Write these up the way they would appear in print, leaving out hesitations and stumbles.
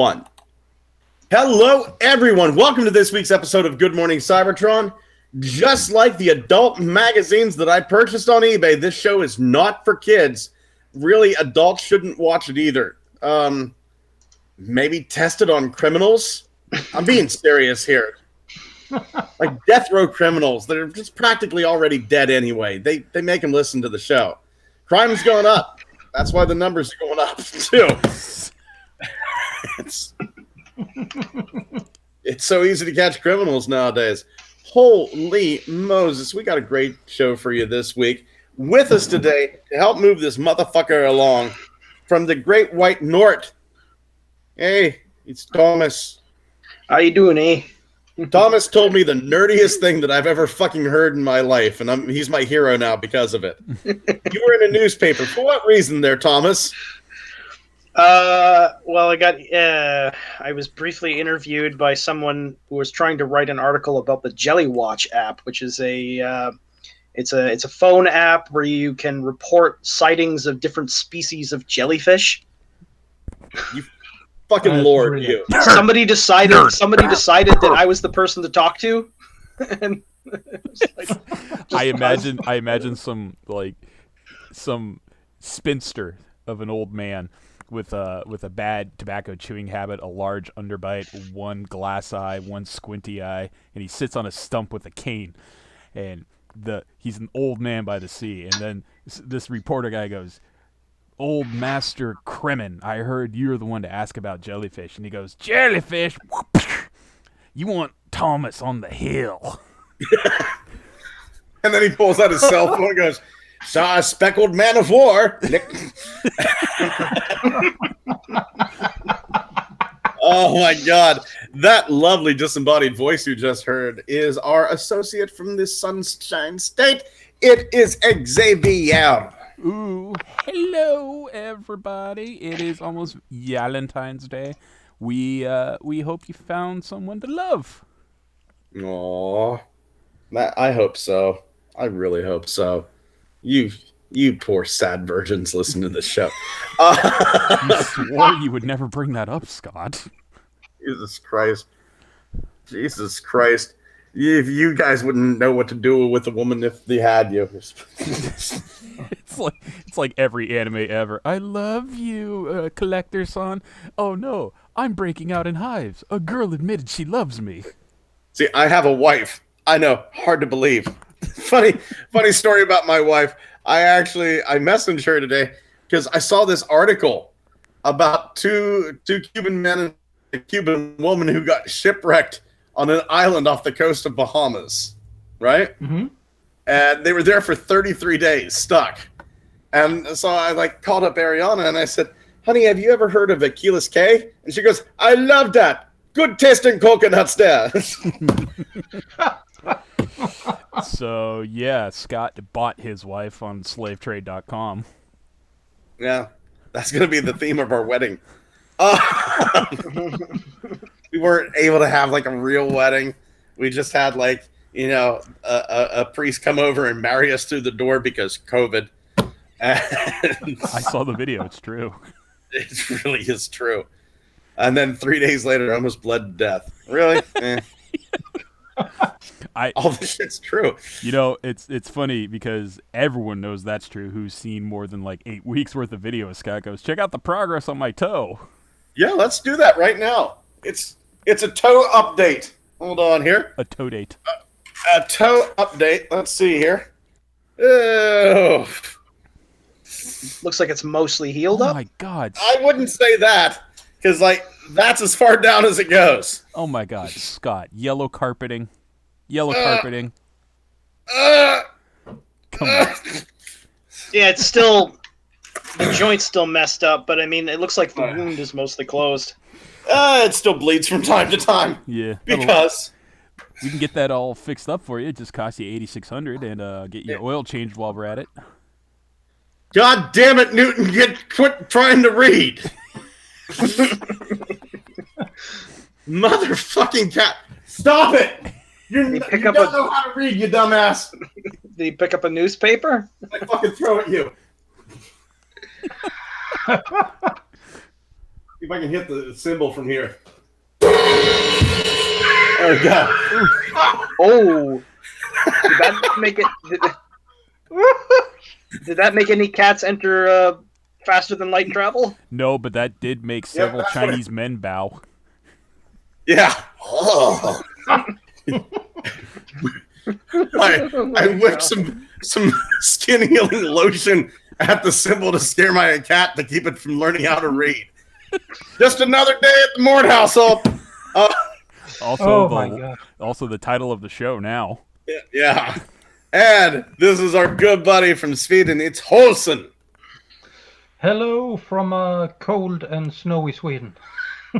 One. Hello, everyone. Welcome to this week's episode of Good Morning Cybertron. Just like the adult magazines that I purchased on eBay, this show is not for kids. Really, adults shouldn't watch it either. Maybe test it on criminals. I'm being serious here. Like death row criminals that are just practically already dead anyway. They make them listen to the show. Crime's going up. That's why the numbers are going up, too. It's so easy to catch criminals nowadays. Holy Moses, we got a great show for you this week. With us today to help move this motherfucker along from the Great White North. Hey, it's Thomas. How you doing, eh? Thomas told me the nerdiest thing that I've ever fucking heard in my life, and he's my hero now because of it. You were in a newspaper. For what reason there, Thomas? Well, I was briefly interviewed by someone who was trying to write an article about the Jelly Watch app, which is it's a phone app where you can report sightings of different species of jellyfish. You fucking lord, you. Somebody decided that I was the person to talk to. And I imagine some spinster of an old man with a bad tobacco chewing habit, a large underbite, one glass eye, one squinty eye, and he sits on a stump with a cane, and he's an old man by the sea. And then this reporter guy goes, "Old Master Kremen, I heard you're the one to ask about jellyfish." And he goes, "Jellyfish? You want Thomas on the hill." And then he pulls out his cell phone and goes, "Saw a speckled man of war." Oh my God. That lovely disembodied voice you just heard is our associate from the Sunshine State. It is Xavier. Ooh, hello everybody. It is almost Valentine's Day. We hope you found someone to love. Aww. I hope so. I really hope so. You poor sad virgins listen to this show. You swore you would never bring that up, Scott. Jesus Christ. If you guys wouldn't know what to do with a woman if they had you. It's like every anime ever. I love you, collector son. Oh no, I'm breaking out in hives. A girl admitted she loves me. See, I have a wife. I know, hard to believe. Funny story about my wife. I messaged her today because I saw this article about two Cuban men and a Cuban woman who got shipwrecked on an island off the coast of Bahamas, right? Mm-hmm. And they were there for 33 days stuck. And so I called up Ariana and I said, "Honey, have you ever heard of Achilles K?" And she goes, "I love that. Good tasting coconuts there." So, yeah, Scott bought his wife on slavetrade.com. Yeah, that's going to be the theme of our wedding. We weren't able to have a real wedding. We just had a priest come over and marry us through the door because COVID. And I saw the video. It's true. It really is true. And then 3 days later, I almost bled to death. Really? All this shit's true. You know, it's funny because everyone knows that's true who's seen more than 8 weeks worth of video. Scott goes, "Check out the progress on my toe." Yeah, let's do that right now. It's a toe update. Hold on here. A toe date. A toe update. Let's see here. Oh. Looks like it's mostly healed up. Oh my God. I wouldn't say that because that's as far down as it goes. Oh my God, Scott. Yellow carpeting. Carpeting. Come on. Yeah, it's still... The joint's still messed up, but I mean, it looks like the wound is mostly closed. It still bleeds from time to time. Yeah. Because... We can get that all fixed up for you. It just costs you $8,600 and get your oil changed while we're at it. God damn it, Newton. Quit trying to read. Motherfucking cat. Stop it. You don't know how to read, you dumbass. Did he pick up a newspaper? I fucking throw at you. if I can hit the symbol from here. There we go. Oh, did that make it? Did that make any cats enter faster than light travel? No, but that did make several that's Chinese men bow. Yeah. Oh. I whipped some skin healing lotion at the symbol to scare my cat to keep it from learning how to read. Just another day at the Mort household. Also the title of the show now. Yeah. And this is our good buddy from Sweden. It's Holsen. Hello from cold and snowy Sweden.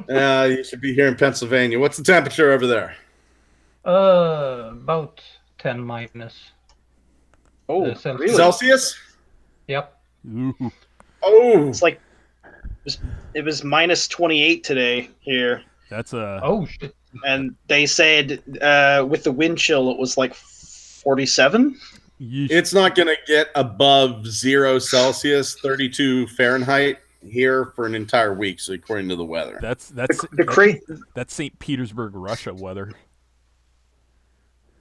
You should be here in Pennsylvania. What's the temperature over there? About 10 minus. Oh, Celsius. really? Celsius? Yep. Ooh. Oh. It's like it was minus 28 today here. That's a... Oh, shit. And they said with the wind chill, it was like 47. It's not going to get above 0 Celsius, 32 Fahrenheit here for an entire week, so according to the weather. That's St. Petersburg, Russia weather.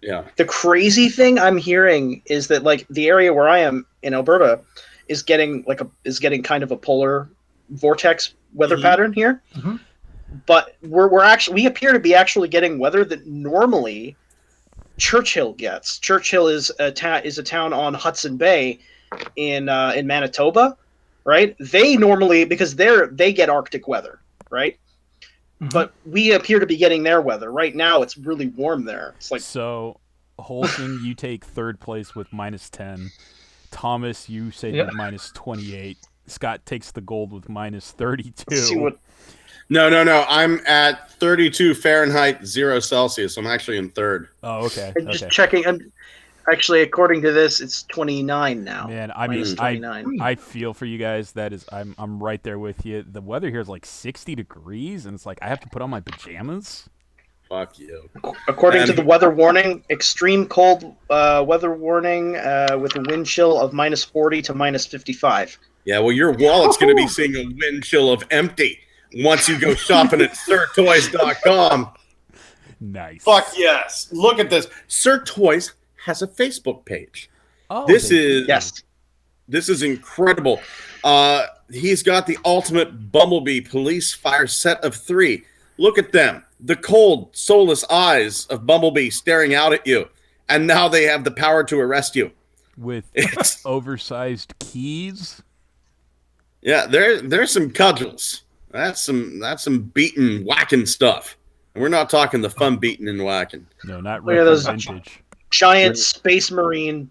Yeah. The crazy thing I'm hearing is that like the area where I am in Alberta is getting kind of a polar vortex weather pattern here. Mm-hmm. But we appear to be actually getting weather that normally Churchill gets. Churchill is a town on Hudson Bay in Manitoba, right? They normally, because they get Arctic weather, right? Mm-hmm. But we appear to be getting their weather. Right now it's really warm there. It's like, so Holson, you take third place with minus 10. Thomas, you say with minus 28. Scott takes the gold with minus 32. let's see what. No. I'm at 32 Fahrenheit, 0 Celsius. I'm actually in third. Oh, okay. I'm just checking. Actually, according to this, it's 29 now. Man, I mean, 29. I feel for you guys. That is, I'm right there with you. The weather here is like 60 degrees, and it's like I have to put on my pajamas. Fuck you. According to the weather warning, extreme cold weather warning with a wind chill of minus 40 to minus 55. Yeah, well, your wallet's going to be seeing a wind chill of empty once you go shopping at sirtoys.com. Nice. Fuck yes. Look at this. Sir Toys has a Facebook page. Oh, this is incredible. He's got the ultimate Bumblebee police fire set of 3. Look at them. The cold, soulless eyes of Bumblebee staring out at you. And now they have the power to arrest you. With oversized keys? Yeah, there's some cudgels. That's some beating, whacking stuff. And we're not talking the fun beating and whacking. No, not those vintage. Giant Space Marine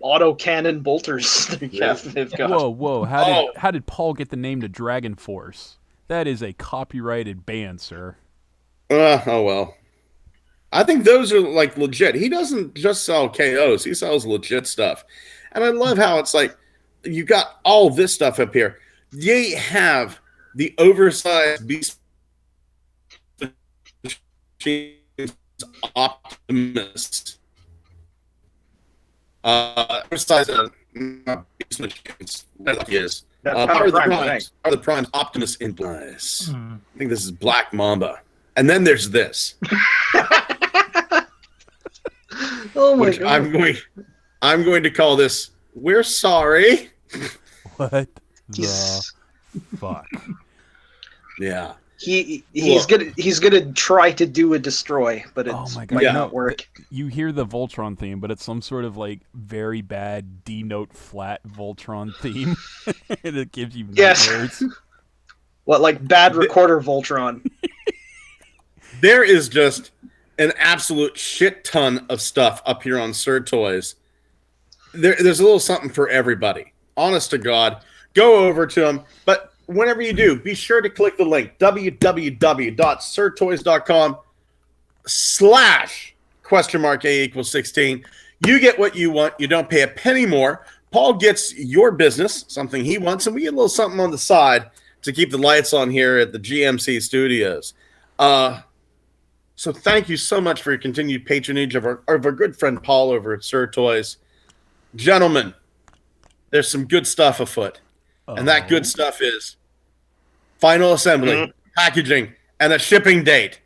autocannon bolters they've got. Whoa! How did Paul get the name to Dragon Force? That is a copyrighted band, sir. Oh well. I think those are like legit. He doesn't just sell KOs; he sells legit stuff. And I love how it's like you got all this stuff up here. They have the oversized Beast Optimus. Oversized Beast Machines. That is. Are the Primes Optimus in place? I think this is Black Mamba. And then there's this. Oh my God. I'm going to call this We're Sorry. What the fuck? Yeah. He's gonna try to do a destroy, but it might not work. You hear the Voltron theme, but it's some sort of like very bad D note flat Voltron theme. And it gives you nightmares. What, like bad recorder Voltron? There is just an absolute shit ton of stuff up here on Sir Toys. There's a little something for everybody. Honest to God, go over to them. But whenever you do, be sure to click the link, www.sirtoys.com/?A=16. You get what you want. You don't pay a penny more. Paul gets your business, something he wants, and we get a little something on the side to keep the lights on here at the GMC studios. So thank you so much for your continued patronage of our good friend Paul over at Sir Toys. Gentlemen, there's some good stuff afoot. And that good stuff is final assembly, packaging, and a shipping date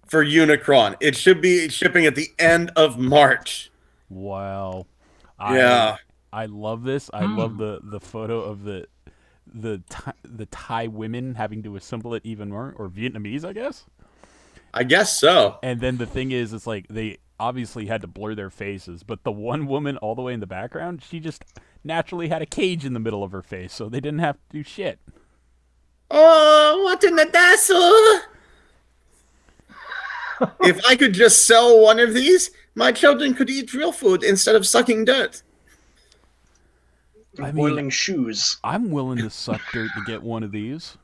for Unicron. It should be shipping at the end of March. Wow. Yeah. I love this. I love the photo of the Thai women having to assemble it even more, or Vietnamese, I guess. I guess so. And then the thing is, it's like they obviously had to blur their faces, but the one woman all the way in the background, she just naturally had a cage in the middle of her face, so they didn't have to do shit. Oh, what in the dazzle? If I could just sell one of these, my children could eat real food instead of sucking dirt. I mean, Boiling shoes. I'm willing to suck dirt to get one of these.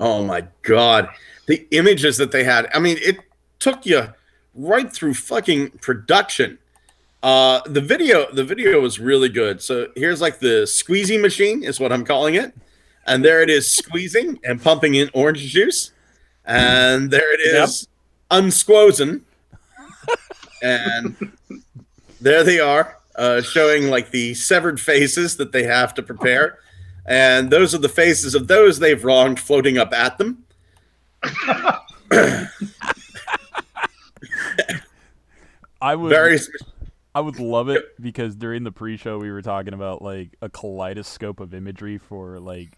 Oh my God. The images that they had. I mean, it took you right through fucking production. The video was really good. So here's like the squeezy machine is what I'm calling it. And there it is squeezing and pumping in orange juice. And there it is unsquozen. And there they are, showing like the severed faces that they have to prepare. And those are the faces of those they've wronged floating up at them. I would love it because during the pre-show we were talking about like a kaleidoscope of imagery for like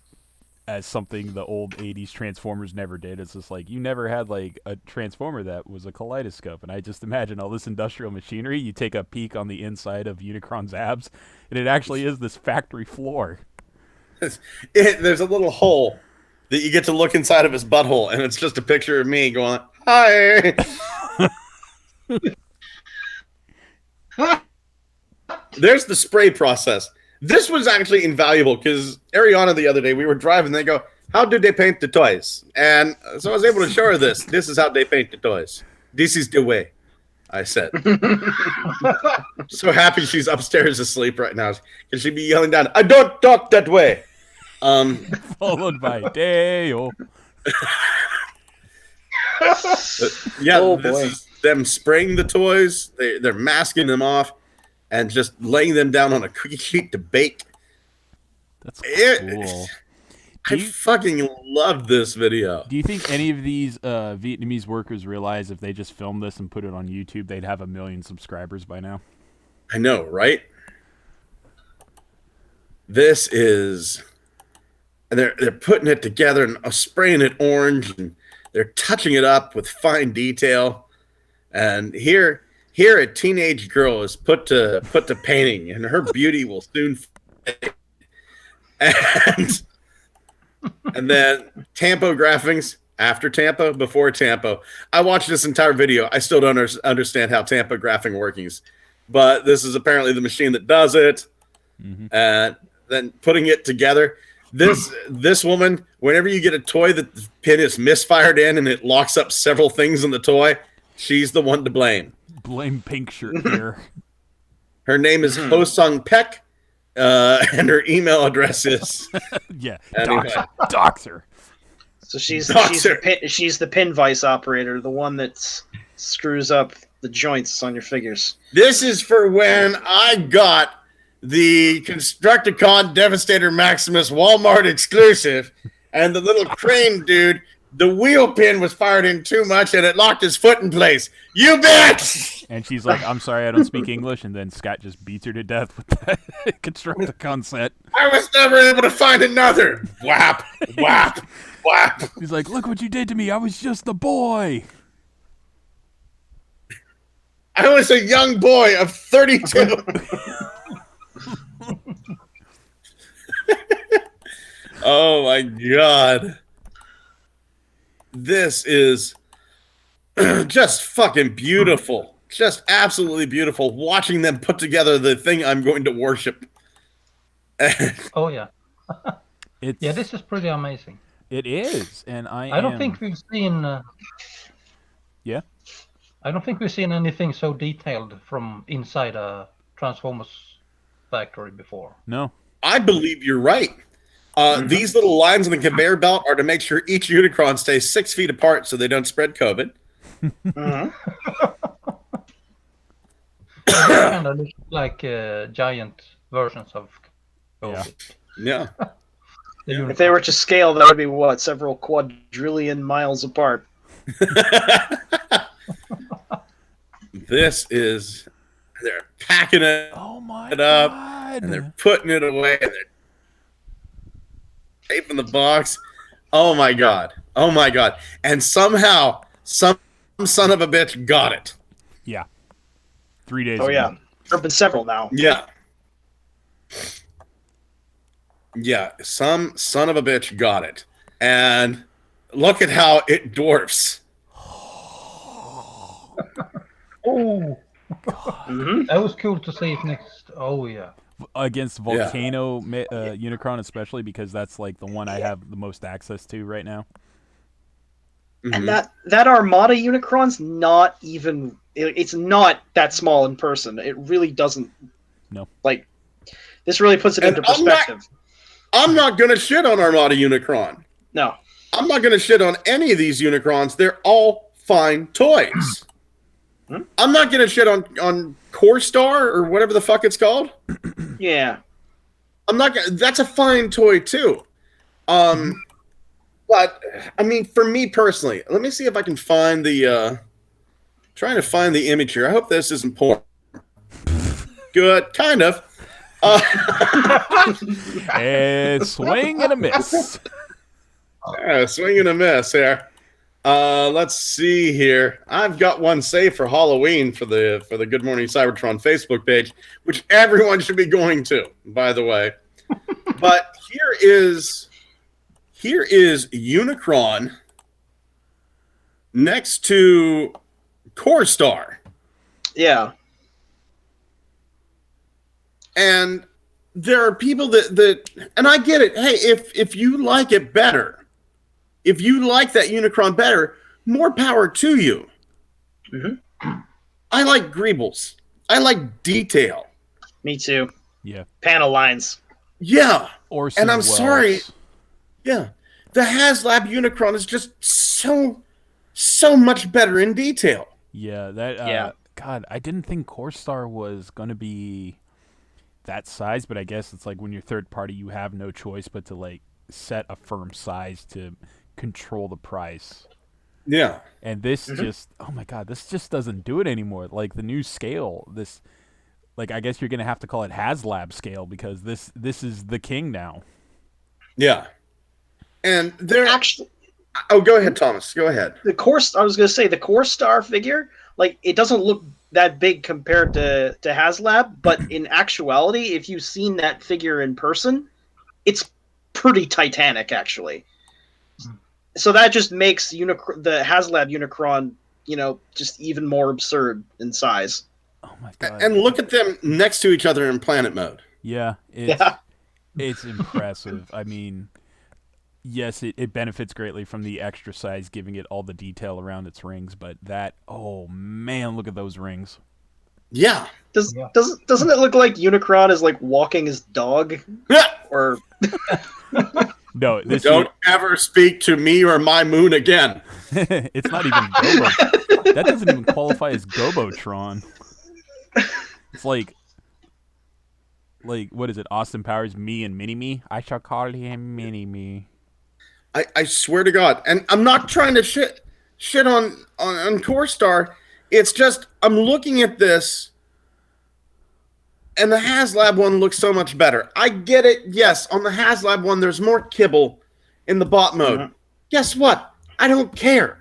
as something the old 80s Transformers never did. It's just like you never had like a Transformer that was a kaleidoscope, and I just imagine all this industrial machinery. You take a peek on the inside of Unicron's abs and it actually is this factory floor. There's a little hole that you get to look inside of his butthole, and it's just a picture of me going, "Hi." There's the spray process. This was actually invaluable because Ariana the other day, we were driving, they go, "How do they paint the toys?" And so I was able to show her this. This is how they paint the toys. This is the way, I said. So happy she's upstairs asleep right now because she'd be yelling down, "I don't talk that way." Followed by Dale. Yeah, Oh, this boy. is them spraying the toys. They're masking them off and just laying them down on a cookie sheet to bake. That's cool. I fucking love this video. Do you think any of these Vietnamese workers realize if they just filmed this and put it on YouTube, they'd have 1 million subscribers by now? I know, right? This is... They're putting it together and spraying it orange, and they're touching it up with fine detail. And here a teenage girl is put to painting, and her beauty will soon fade. And then Tampo graphics after Tampo, before Tampo. I watched this entire video. I still don't understand how Tampo graphing workings, but this is apparently the machine that does it. Mm-hmm. And then putting it together. This woman, whenever you get a toy that the pin is misfired in and it locks up several things in the toy, she's the one to blame. Blame Pink Shirt here. Her name is Ho Sung Peck, and her email address is... Yeah, Anyway. Doxer. So she's Doctor. she's the pin vice operator, the one that screws up the joints on your figures. This is for when I got the Constructicon Devastator Maximus Walmart exclusive, and the little crane dude, the wheel pin was fired in too much and it locked his foot in place. You bitch! And she's like, "I'm sorry, I don't speak English." And then Scott just beats her to death with that Constructicon set. I was never able to find another. Whap, whap, whap. He's like, "Look what you did to me. I was just a boy." I was a young boy of 32. Oh my God. This is just fucking beautiful. Just absolutely beautiful. Watching them put together the thing I'm going to worship. Oh yeah, It's, yeah. This is pretty amazing. It is, and I don't think we've seen. Yeah. I don't think we've seen anything so detailed from inside a Transformers factory before. No. I believe you're right. These little lines on the conveyor belt are to make sure each Unicron stays 6 feet apart so they don't spread COVID. They kind of look like giant versions of. Yeah. Yeah. If they were to scale, that would be what, several quadrillion miles apart. This is, they're packing it Oh my up, god! and they're putting it away, and they're taping the box. Oh my god! Oh my god! And somehow, some son of a bitch got it. Yeah. 3 days Oh ago. yeah, there have been several now. Yeah. Yeah, some son of a bitch got it. And look at how it dwarfs. Oh, Mm-hmm. that was cool to see it next. Oh yeah. Against Volcano Unicron, especially because that's like the one I have the most access to right now. And that Armada Unicron's not even. It's not that small in person. It really doesn't. No. Like, this really puts it into perspective. I'm not going to shit on Armada Unicron. No. I'm not going to shit on any of these Unicrons. They're all fine toys. I'm not going to shit on Core Star or whatever the fuck it's called. Yeah. I'm not gonna, that's a fine toy too. But I mean, for me personally, let me see if I can find the trying to find the image here. I hope this isn't porn. Good, kind of. And swing and a miss. Swing and a miss here. Let's see here. I've got one saved for Halloween for the Good Morning Cybertron Facebook page, which everyone should be going to, by the way. But here is Unicron next to Core Star. Yeah. And there are people that and I get it. Hey, if you like it better, if you like that Unicron better, more power to you. Mm-hmm. I like greebles. I like detail. Me too. Yeah. Panel lines. Yeah. Orson And I'm Welles. sorry. Yeah. The HasLab Unicron is just so much better in detail. Yeah, that. Yeah. God, I didn't think Core Star was gonna be that size, but I guess it's like when you're third party, you have no choice but to like set a firm size to control the price. Yeah. And this just, oh my god, this just doesn't do it anymore. Like the new scale, this, like I guess you're gonna have to call it HasLab scale because this is the king now. Yeah. And they're Actually, oh, go ahead, Thomas. Go ahead. I was going to say the Core Star figure, like, it doesn't look that big compared to HasLab, but in actuality, if you've seen that figure in person, it's pretty titanic, actually. So that just makes the HasLab Unicron, just even more absurd in size. Oh my god. And look at them next to each other in planet mode. Yeah, it's impressive. I mean, yes, it benefits greatly from the extra size, giving it all the detail around its rings. But that, oh man, look at those rings. Yeah. Doesn't it look like Unicron is like walking his dog? Or No, this don't ever speak to me or my moon again. it's not even Gobo. That doesn't even qualify as Gobotron. It's like what is it? Austin Powers, me and Mini Me. I shall call him Mini Me. I swear to God, and I'm not trying to shit on Core Star. It's just I'm looking at this, and the HasLab one looks so much better. I get it. Yes, on the HasLab one, there's more kibble in the bot mode. Mhm. Guess what? I don't care.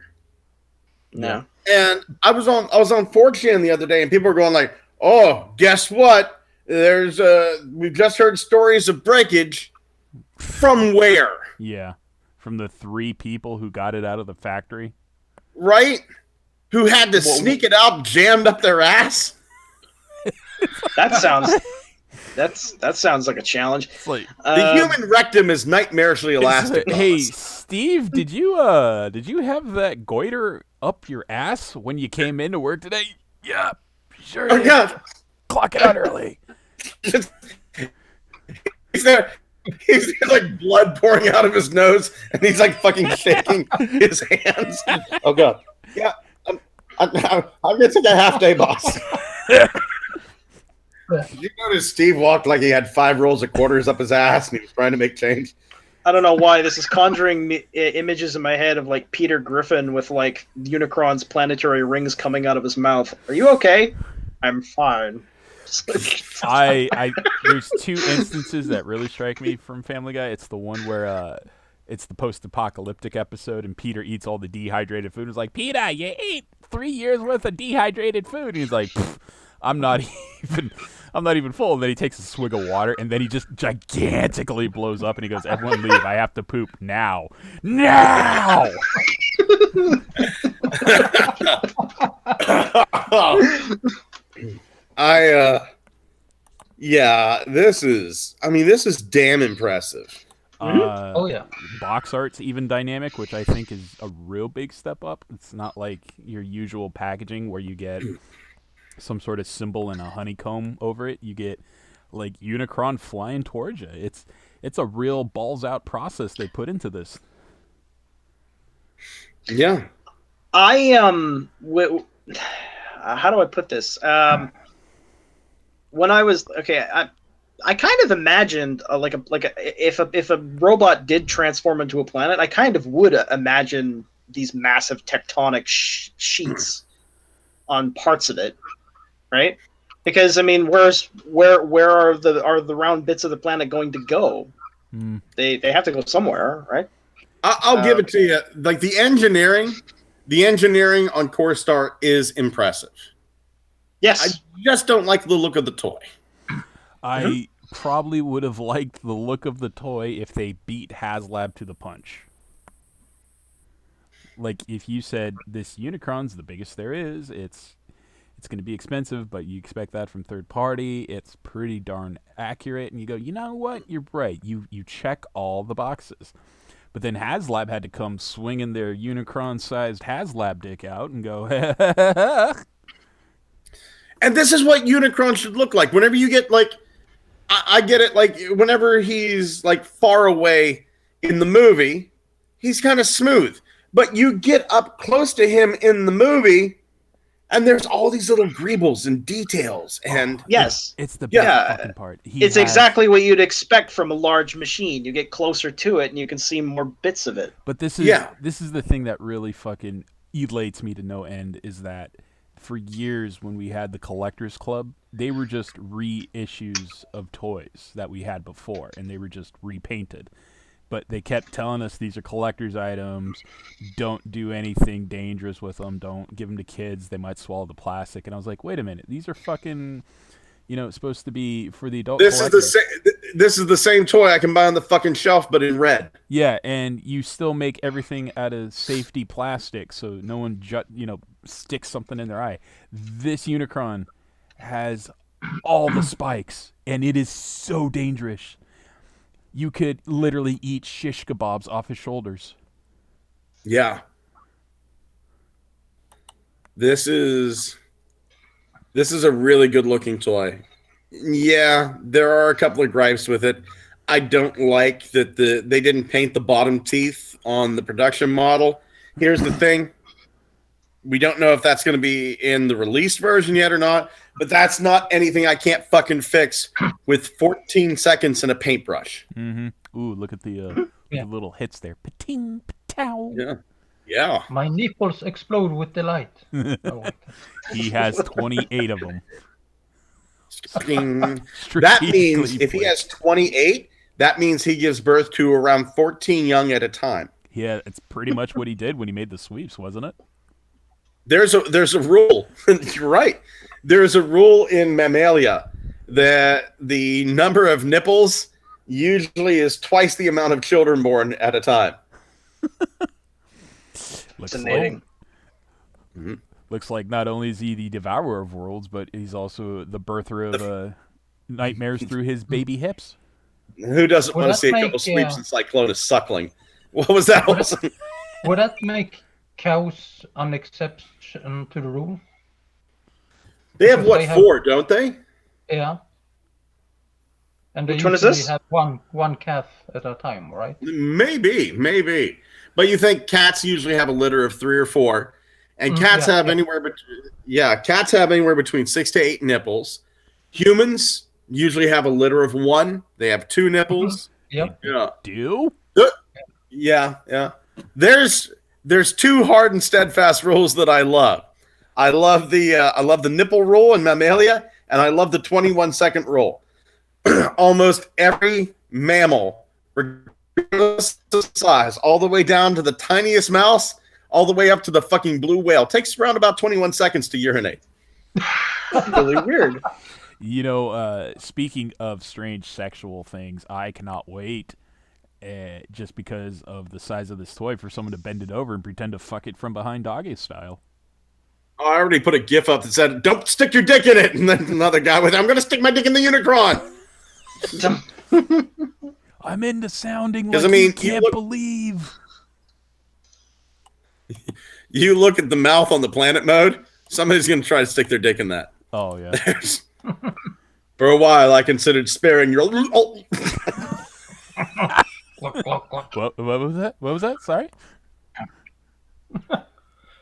no. And I was on 4chan the other day, and people were going like, "Oh, guess what? We've just heard stories of breakage from where, Yeah, from the 3 people who got it out of the factory. right? Who had to sneak it out jammed up their ass." That sounds like a challenge. It's like, The human rectum is nightmarishly elastic. hey, Thomas. Steve, did you have that goiter up your ass when you came into work today? Yeah, sure. Oh did. God, Clock it out early. he's there like blood pouring out of his nose, and he's like fucking shaking his hands. Oh God, yeah, I'm gonna take a half day, boss. Did you notice Steve walked like he had 5 rolls of quarters up his ass and he was trying to make change? I don't know why this is conjuring images in my head of like Peter Griffin with like Unicron's planetary rings coming out of his mouth. Are you okay? I'm fine. There's two instances that really strike me from Family Guy. It's the one where it's the post-apocalyptic episode, and Peter eats all the dehydrated food. It's like, Peter, you ate 3 years worth of dehydrated food. And he's like, I'm not even full. And then he takes a swig of water, and then he just gigantically blows up, and he goes, everyone leave. I have to poop now. Now! Yeah, this is damn impressive. Oh yeah. Box art's even dynamic, which I think is a real big step up. It's not like your usual packaging where you get some sort of symbol and a honeycomb over it. You get like Unicron flying towards you. It's a real balls out process they put into this. Yeah. How do I put this? When I was I kind of imagined if a robot did transform into a planet, I kind of would imagine these massive tectonic sheets on parts of it, right? Because I mean, where are the round bits of the planet going to go? They have to go somewhere, right? I'll give it to you. Like the engineering on Core Star is impressive. Yes. I just don't like the look of the toy. I probably would have liked the look of the toy if they beat HasLab to the punch. Like if you said this Unicron's the biggest there is, it's going to be expensive, but you expect that from third party. It's pretty darn accurate, and you go, you know what? You're right. You check all the boxes. But then HasLab had to come swinging their Unicron-sized HasLab dick out and go, And this is what Unicron should look like. Whenever you get like, I get it. Like whenever he's like far away in the movie, he's kind of smooth. But you get up close to him in the movie, and there's all these little greebles and details. And yes, it's the best fucking part. It's exactly what you'd expect from a large machine. You get closer to it, and you can see more bits of it. But this is the thing that really fucking elates me to no end is that for years when we had the Collectors Club, they were just reissues of toys that we had before, and they were just repainted. But they kept telling us these are collector's items. Don't do anything dangerous with them. Don't give them to kids. They might swallow the plastic. And I was like, wait a minute. These are fucking, supposed to be for the adult collectors. This is the same toy I can buy on the fucking shelf, but in red. Yeah, and you still make everything out of safety plastic, so no one sticks something in their eye. This Unicron has all the spikes, and it is so dangerous. You could literally eat shish kebabs off his shoulders. Yeah. This is a really good looking toy. Yeah, there are a couple of gripes with it. I don't like that they didn't paint the bottom teeth on the production model. Here's the thing. We don't know if that's going to be in the released version yet or not, but that's not anything I can't fucking fix with 14 seconds and a paintbrush. Mm-hmm. Ooh, look at the little hits there. Pating, patow. Yeah. Yeah. My nipples explode with delight. He has 28 of them. That means if he has 28, that means he gives birth to around 14 young at a time. Yeah, it's pretty much what he did when he made the sweeps, wasn't it? There's a rule. You're right. There's a rule in Mammalia that the number of nipples usually is twice the amount of children born at a time. Looks like not only is he the devourer of worlds, but he's also the birther of nightmares through his baby hips. Who doesn't want to see a couple sweeps and Cyclonus suckling? What was that? Would that make cows an exception to the rule? They have four, don't they? Yeah. And they Which one is this? have one calf at a time, right? Maybe. But you think cats usually have a litter of 3 or 4, and cats have anywhere between 6 to 8 nipples. Humans usually have a litter of 1. They have 2 nipples. Yep. Yeah. Do? Yeah. There's two hard and steadfast rules that I love. I love the nipple rule in Mammalia, and I love the 21-second rule. Almost every mammal, regardless of size, all the way down to the tiniest mouse, all the way up to the fucking blue whale, takes around about 21 seconds to urinate. That's really weird. You know, speaking of strange sexual things, I cannot wait, just because of the size of this toy, for someone to bend it over and pretend to fuck it from behind doggy style. Oh, I already put a GIF up that said, "Don't stick your dick in it," and then another guy with, "I'm going to stick my dick in the Unicron." I'm into sounding 'Cause, like I mean, you can't believe. You look at the mouth on the planet mode, somebody's going to try to stick their dick in that. Oh, yeah. For a while, I considered sparing your... What was that? What was that? Sorry?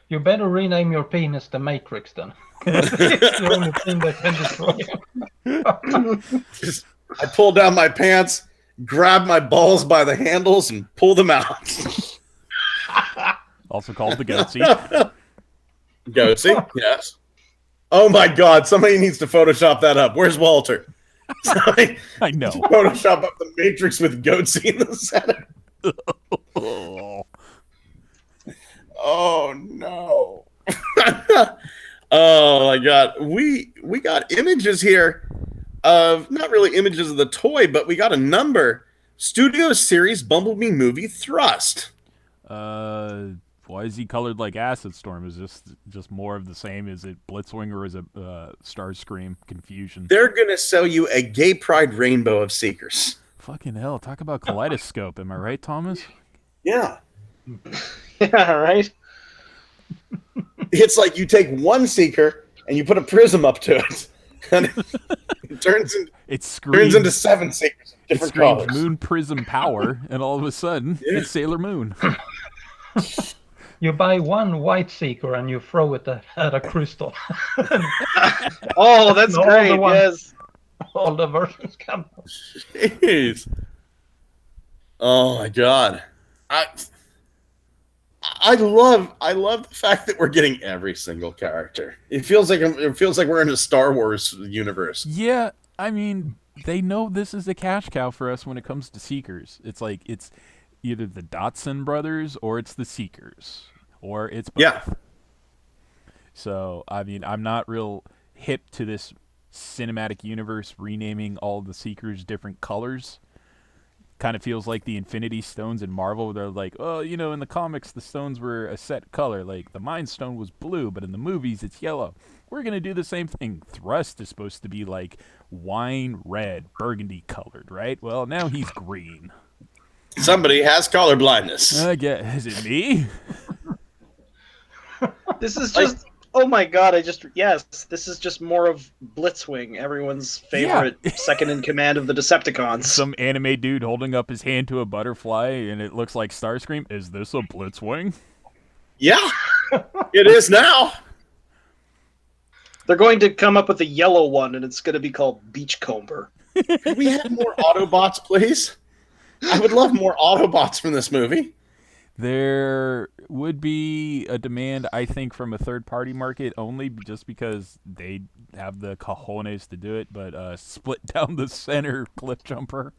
You better rename your penis the Matrix then. It's the only thing that can destroy it. I pull down my pants, grab my balls by the handles, and pull them out. Also called the goatsy. Goatsy, yes. Oh my God, somebody needs to Photoshop that up. Where's Walter? Somebody I know. Photoshop up the Matrix with Goatsy in the center. Oh no. Oh my God. We got images here of, not really images of the toy, but we got a number. Studio Series Bumblebee movie Thrust. Why is he colored like Acid Storm? Is this just more of the same? Is it Blitzwing or is it Starscream? Confusion. They're gonna sell you a gay pride rainbow of Seekers. Fucking hell! Talk about kaleidoscope. Am I right, Thomas? Yeah. Yeah, right? It's like you take one Seeker and you put a prism up to it, and it turns into 7 Seekers of different colors. Moon prism power, and all of a sudden, it's Sailor Moon. You buy one white Seeker and you throw it at a crystal. Oh, that's all great, the ones- yes. All the versions come. Jeez. Oh my God. I love the fact that we're getting every single character. It feels like we're in a Star Wars universe. Yeah, I mean, they know this is a cash cow for us when it comes to Seekers. It's like it's either the Dotson brothers or it's the Seekers or it's both. Yeah. So, I mean, I'm not real hip to this cinematic universe renaming all the Seekers different colors. Kind of feels like the Infinity Stones in Marvel, where they're like, oh, you know, in the comics, the stones were a set color. Like, the Mind Stone was blue, but in the movies, it's yellow. We're going to do the same thing. Thrust is supposed to be, like, wine red, burgundy colored, right? Well, now he's green. Somebody has color blindness. Is it me? This is just... Oh my God, this is just more of Blitzwing, everyone's favorite second in command of the Decepticons. Some anime dude holding up his hand to a butterfly, and it looks like Starscream. Is this a Blitzwing? Yeah, it is now. They're going to come up with a yellow one, and it's going to be called Beachcomber. Could we have more Autobots, please? I would love more Autobots from this movie. There would be a demand, I think, from a third-party market only just because they have the cojones to do it, but split down the center cliff jumper.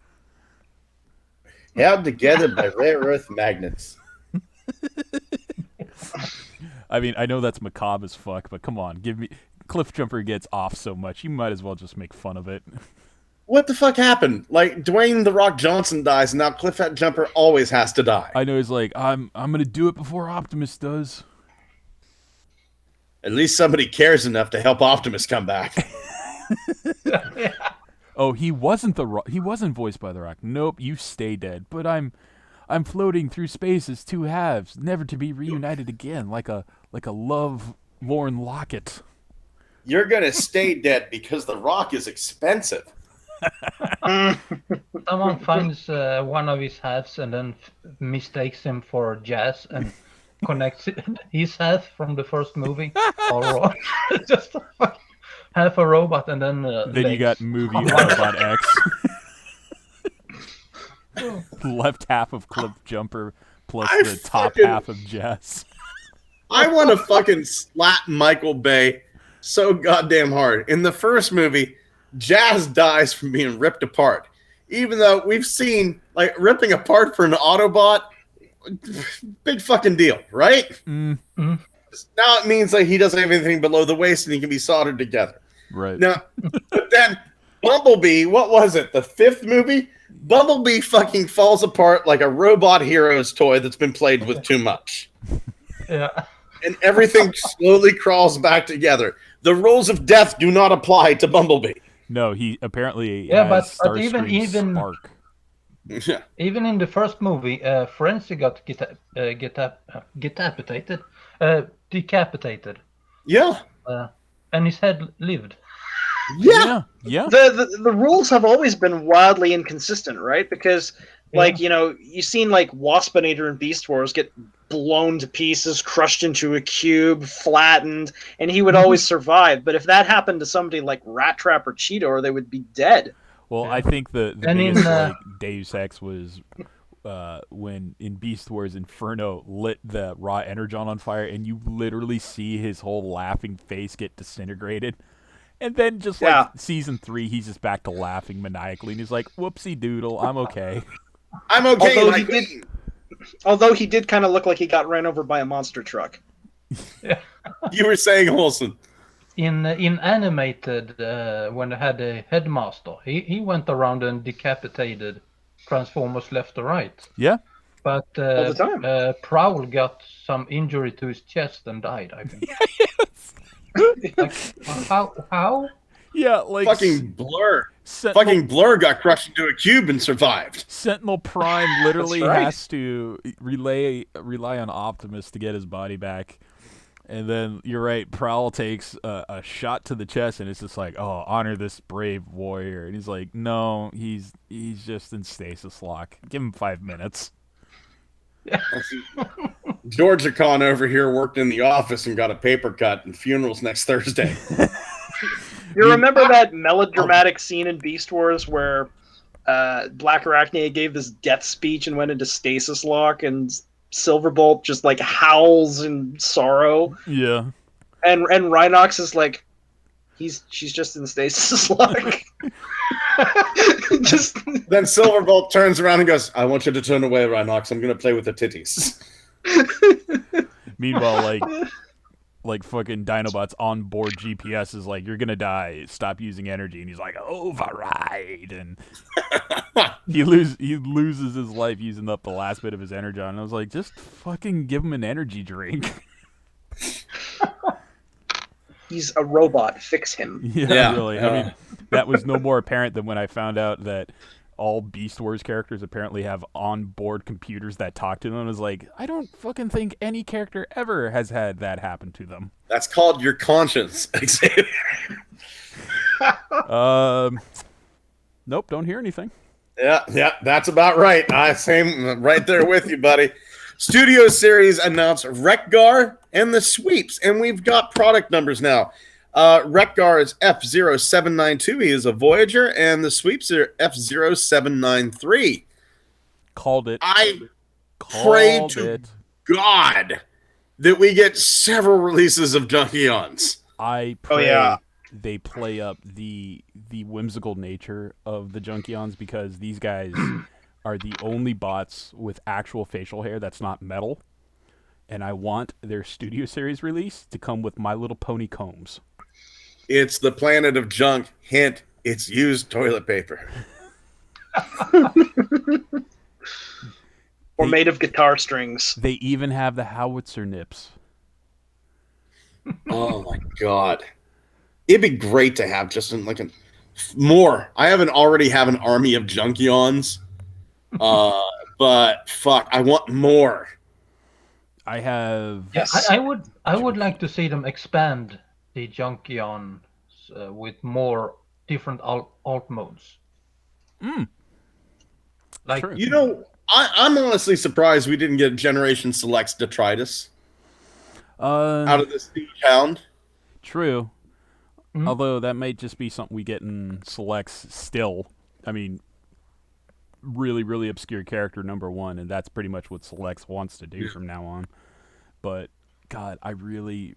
Held together by rare earth magnets. I mean, I know that's macabre as fuck, but come on, cliff jumper gets off so much, you might as well just make fun of it. What the fuck happened? Like, Dwayne "The Rock" Johnson dies, and now Cliff Jumper always has to die. I know he's like, I'm gonna do it before Optimus does. At least somebody cares enough to help Optimus come back. Oh, he wasn't The Rock. He wasn't voiced by The Rock. Nope, you stay dead. But I'm floating through space as two halves, never to be reunited again, like a love-lorn locket. You're gonna stay dead because The Rock is expensive. Someone finds one of his halves and then mistakes him for Jazz and connects his half from the first movie. Or just half a robot and then you got movie Autobot X. left half of Cliff Jumper plus I the top fucking- half of Jess. I want to fucking slap Michael Bay so goddamn hard. In the first movie, Jazz dies from being ripped apart. Even though we've seen, like, ripping apart for an Autobot, big fucking deal, right? Mm, Now it means that he doesn't have anything below the waist and he can be soldered together. right. Now, but then Bumblebee, what was it? The fifth movie? Bumblebee fucking falls apart like a Robot Heroes toy that's been played with too much. Yeah. And everything slowly crawls back together. The rules of death do not apply to Bumblebee. No, he apparently Yeah, has but even Starscream's spark. Yeah. Even in the first movie, Frenzy got decapitated, Yeah. and his head lived. Yeah. Yeah. The rules have always been wildly inconsistent, right? Because like, you know, you've seen like Waspinator and Beast Wars get blown to pieces, crushed into a cube, flattened, and he would always survive. But if that happened to somebody like Rat Trap or Cheetor, they would be dead. Well, Yeah. I think the And biggest in, like Deus Ex was when in Beast Wars Inferno lit the raw Energon on fire, and you literally see his whole laughing face get disintegrated. And then just like season 3, he's just back to laughing maniacally, and he's like, "Whoopsie doodle, I'm okay." I'm okay. Although my he did- queen. Although he did kind of look like he got ran over by a monster truck. You were saying, Olsen. In animated, when they had a headmaster, he went around and decapitated Transformers left or right. Yeah. But All the time. Prowl got some injury to his chest and died, I think. Like, how? Yeah, like Fucking Blur. Sentinel, Fucking Blur got crushed into a cube and survived. Sentinel Prime literally That's right. has to rely on Optimus to get his body back. And then you're right, Prowl takes a shot to the chest, and it's just like, "Oh, honor this brave warrior." And he's like, "No, he's just in stasis lock. Give him 5 minutes." Georgia Con over here worked in the office and got a paper cut, and funeral's next Thursday. You remember that melodramatic scene in Beast Wars where Black Arachnia gave this death speech and went into stasis lock, and Silverbolt just like howls in sorrow, Yeah. and Rhinox is like, she's just in stasis lock. Just Then Silverbolt turns around and goes, "I want you to turn away, Rhinox. I'm going to play with the titties." Meanwhile, like fucking Dinobot's onboard GPS is like, "You're gonna die. Stop using energy." And he's like, "Override!" And he loses his life using up the last bit of his energon. And I was like, just fucking give him an energy drink. he's a robot. Fix him. Yeah, really. I mean, that was no more apparent than when I found out that all Beast Wars characters apparently have onboard computers that talk to them. I was like, I don't fucking think any character ever has had that happen to them. That's called your conscience, Xavier. Nope, don't hear anything. Yeah, that's about right. Same, right there with you, buddy. Studio Series announced Wreck-Gar and the Sweeps, and we've got product numbers now. Wreck-Gar is F0792. He is a Voyager, and the Sweeps are F0793. Called it. I pray Called to it. God that we get several releases of Junkions. I Oh, pray yeah. they play up the whimsical nature of the Junkions, because these guys are the only bots with actual facial hair that's not metal. And I want their Studio Series release to come with My Little Pony combs. It's the planet of junk. Hint, it's used toilet paper. Or made of guitar strings. They even have the howitzer nips. Oh my God. It'd be great to have just more. I already have an army of Junkions. But fuck, I want more. I have... Yes. I would like to see them expand the Junkion with more different alt modes. Like True. You know, I'm honestly surprised we didn't get Generation Select's Detritus out of this Siege Hound. True. Mhm. Although that might just be something we get in selects still. I mean, really, really obscure character number 1, and that's pretty much what Selects wants to do from now on. But God, I really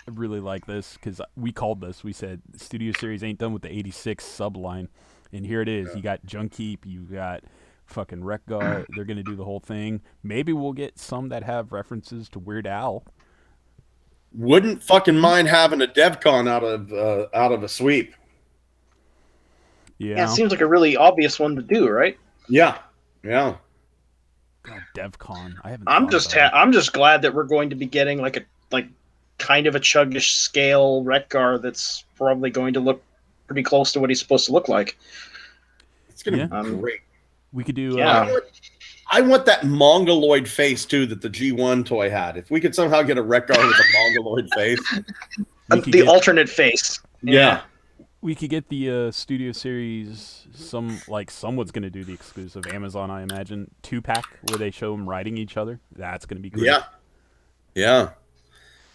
like this because we called this. We said Studio Series ain't done with the '86 subline, and here it is. Yeah. You got Junkeep, you got fucking Wreck-Gar. They're gonna do the whole thing. Maybe we'll get some that have references to Weird Al. Wouldn't fucking mind having a DevCon out of a sweep. Yeah, it seems like a really obvious one to do, right? Yeah, yeah. God, DevCon. I haven't. I'm thought just about it. I'm just glad that we're going to be getting like kind of a chuggish scale Wreck-Gar that's probably going to look pretty close to what he's supposed to look like. It's gonna Yeah. be great. We could do. Yeah. I want that mongoloid face too that the G1 toy had. If we could somehow get a Wreck-Gar with a mongoloid face, We could The get- alternate face. yeah. We could get the Studio Series. Someone's gonna do the exclusive Amazon, I imagine, 2-pack where they show them riding each other. That's gonna be great. Yeah. Yeah.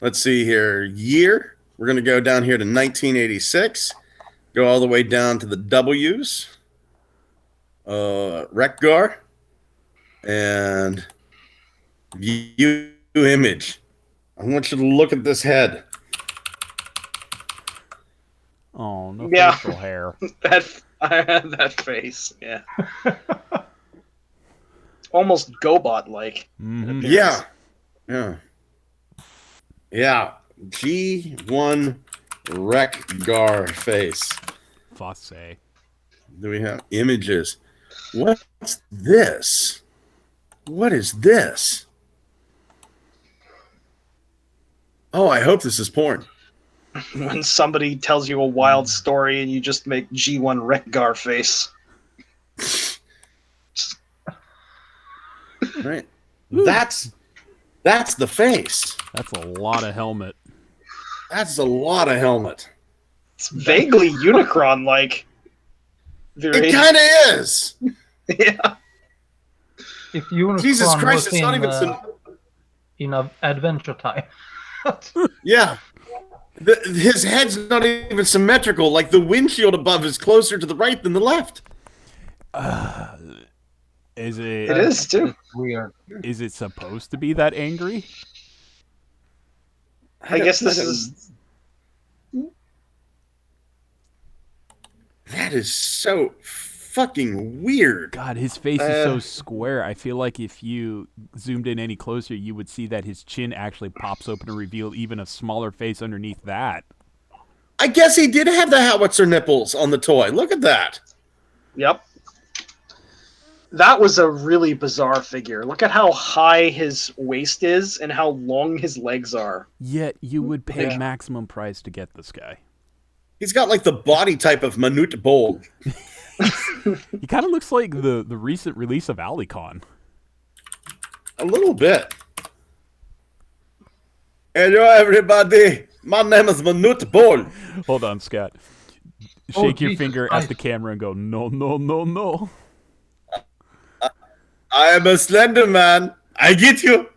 Let's see here. Year. We're going to go down here to 1986. Go all the way down to the W's. Wreck-Gar. And view image. I want you to look at this head. Oh no, Yeah. facial hair. That face. Yeah. Almost GoBot like. Mhm. Yeah. Yeah. Yeah. G1 Wreck-Gar face. Fosse. Do we have images? What's this? What is this? Oh, I hope this is porn. When somebody tells you a wild story and you just make G1 Wreck-Gar face. Right. That's the face. That's a lot of helmet. That's a lot of helmet. It's vaguely Unicron like. It kind of is. Yeah. If Unicron Jesus Christ, was it's not even some. in a Adventure Time. Yeah. His head's not even symmetrical. Like the windshield above is closer to the right than the left. Is It it? is too. Weird. Is it supposed to be that angry? I guess this is. That is so fucking weird. God, his face is so square. I feel like if you zoomed in any closer, you would see that his chin actually pops open and reveal even a smaller face underneath that. I guess he did have the howitzer nipples on the toy. Look at that. Yep. That was a really bizarre figure. Look at how high his waist is and how long his legs are. Yet you would pay Yeah. maximum price to get this guy. He's got like the body type of Manute Bold. He kind of looks like the recent release of Alicon. A little bit. Hello, everybody. My name is Manute Bold. Hold on, Scott. Oh, Shake your Jesus finger Christ. at the camera and go, no, no, no, no. I am a slender man. I get you.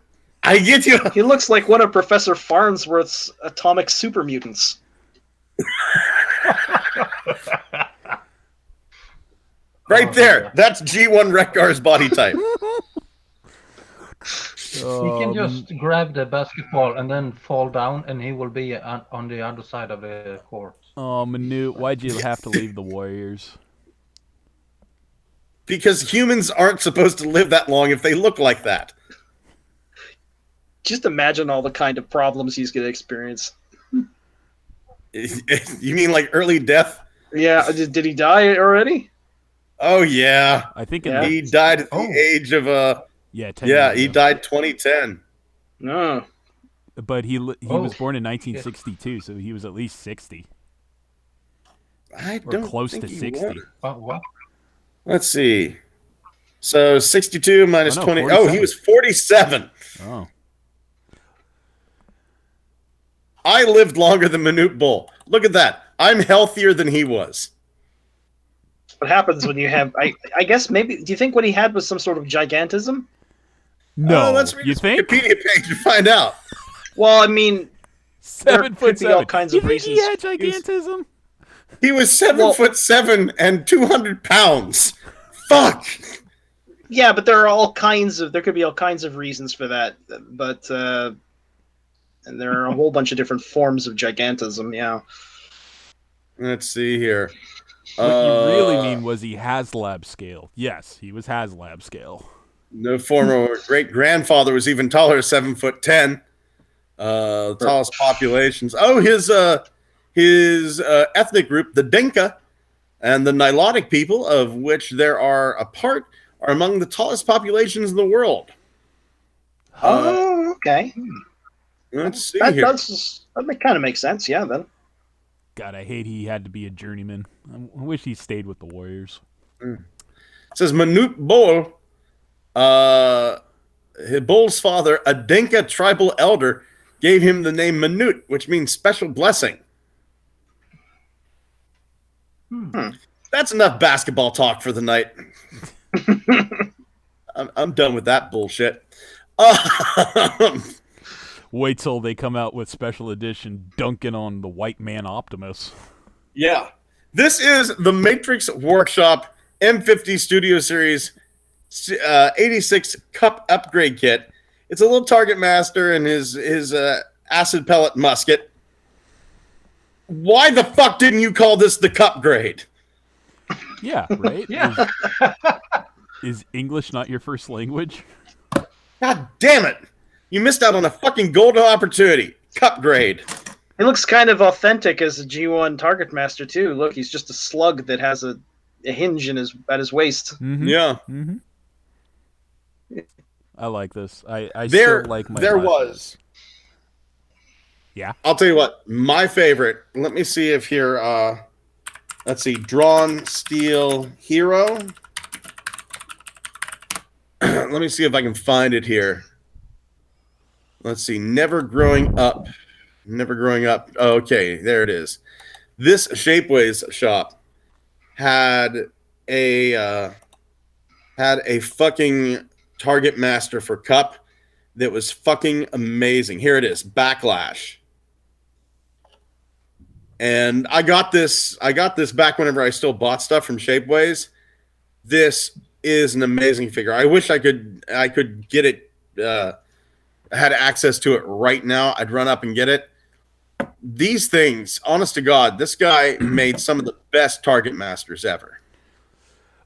I get you. He looks like one of Professor Farnsworth's atomic super mutants. Right there. That's G1 Wreck-Gar's body type. He can just grab the basketball and then fall down, and he will be on the other side of the court. Oh, Manute, why'd you have to leave the Warriors? Because humans aren't supposed to live that long if they look like that. Just imagine all the kind of problems he's going to experience. You mean like early death? Yeah, did he die already? Oh, yeah. I think Yeah. He died at the age of 10 yeah, years he ago. died 2010. No. But he Oh. was born in 1962, so he was at least 60 I or don't close think to he 60. was. What? Let's see. So 62 minus Oh, no, 20. 47. Oh, he was 47. Oh, I lived longer than Manute Bull. Look at that. I'm healthier than he was. What happens when you have... I guess maybe... Do you think what he had was some sort of gigantism? no, Let's read you his think? Wikipedia page to find out. Well, I mean... 7 could foot be all 7. kinds You of think he reasons. had gigantism? He was 7 Well- foot 7 and 200 pounds. Fuck. Yeah, but there could be all kinds of reasons for that. But and there are a whole bunch of different forms of gigantism. Yeah. Let's see here. What you really mean was he HasLab scale. Yes, he was HasLab scale. No former great grandfather was even taller, 7'10". Tallest populations. Oh, his ethnic group, the Dinka, and the Nilotic people, of which there are a part, are among the tallest populations in the world. Oh, okay. Let's see That here. kind of makes sense. Yeah, then. God, I hate he had to be a journeyman. I wish he stayed with the Warriors. It says Manute Bol, Bol's father, a Dinka tribal elder, gave him the name Manute, which means special blessing. That's enough basketball talk for the night. I'm done with that bullshit. Wait till they come out with special edition dunking on the white man Optimus. Yeah. This is the Matrix Workshop M50 Studio Series 86 Cup Upgrade Kit. It's a little Target Master and his acid pellet musket. Why the fuck didn't you call this the Cup Grade? Yeah, right? Yeah. Is English not your first language? God damn it. You missed out on a fucking golden opportunity. Cup Grade. It looks kind of authentic as a G1 Target Master too. Look, he's just a slug that has a hinge at his waist. Mm-hmm. Yeah. Mm-hmm. I like this. I There still like my there last was. Yeah. I'll tell you what, my favorite. Let me see if here let's see, Drawn Steel Hero. Let me see if I can find it here. Let's see, Never Growing Up. Oh, okay, there it is. This Shapeways shop had a fucking Target Master for Cup that was fucking amazing. Here it is, Backlash. And I got this back whenever I still bought stuff from Shapeways. This is an amazing figure. I wish I could get it had access to it right now. I'd run up and get it. These things, honest to God, this guy made some of the best Target Masters ever.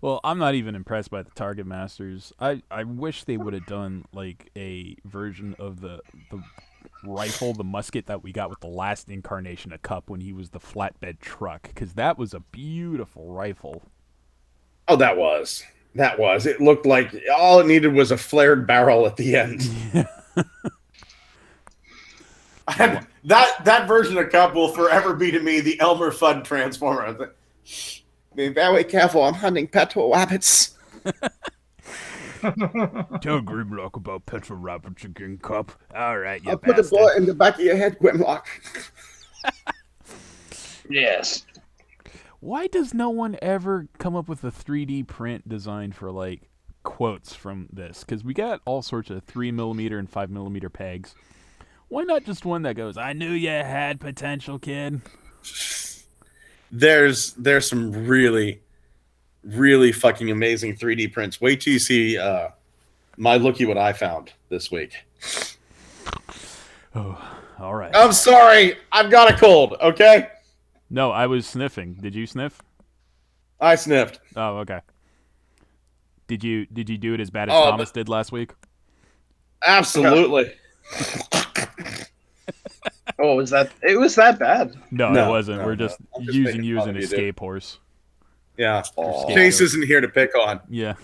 Well, I'm not even impressed by the Target Masters. I wish they would have done like a version of the rifle, the musket that we got with the last incarnation of Cup when he was the flatbed truck, because that was a beautiful rifle. Oh, that was. It looked like all it needed was a flared barrel at the end. That version of Cup will forever be to me the Elmer Fudd Transformer. I was like, be very careful, I'm hunting petrol rabbits. Tell Grimlock about petrol rabbits again, Cup. All right, you I'll put a bullet in the back of your head, Grimlock. Yes. Why does no one ever come up with a 3D print design for, like, quotes from this? Because we got all sorts of 3mm and 5mm pegs. Why not just one that goes, "I knew you had potential, kid"? There's some really, really fucking amazing 3D prints. Wait till you see my looky what I found this week. Oh, all right. I'm sorry, I've got a cold, okay? No, I was sniffing. Did you sniff? I sniffed. Oh, okay. Did you do it as bad as Oh, Thomas did last week? Absolutely. Oh, it was that bad? No, No, it wasn't. no, We're no. just I'm just using making you as fun an of you, dude. escape horse. Yeah. Oh. Chase isn't here to pick on. Yeah.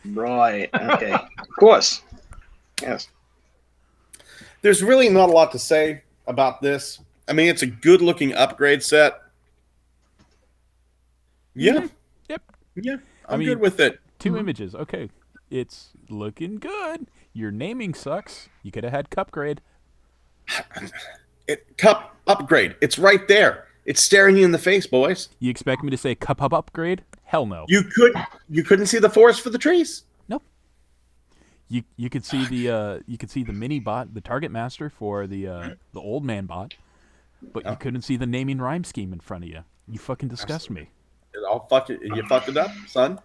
Right. Okay. Of course. Yes. There's really not a lot to say about this. I mean, it's a good-looking upgrade set. Yeah. Yep. Yeah. I I'm mean, good with it. 2 images. Okay. It's looking good. Your naming sucks. You could have had Cup grade. Cup upgrade. It's right there. It's staring you in the face, boys. You expect me to say Cup upgrade? Hell no. You couldn't see the forest for the trees. Nope. You could see the mini bot, the Target Master for the old man bot, but you couldn't see the naming rhyme scheme in front of you. You fucking disgust me. You fucked it up, son.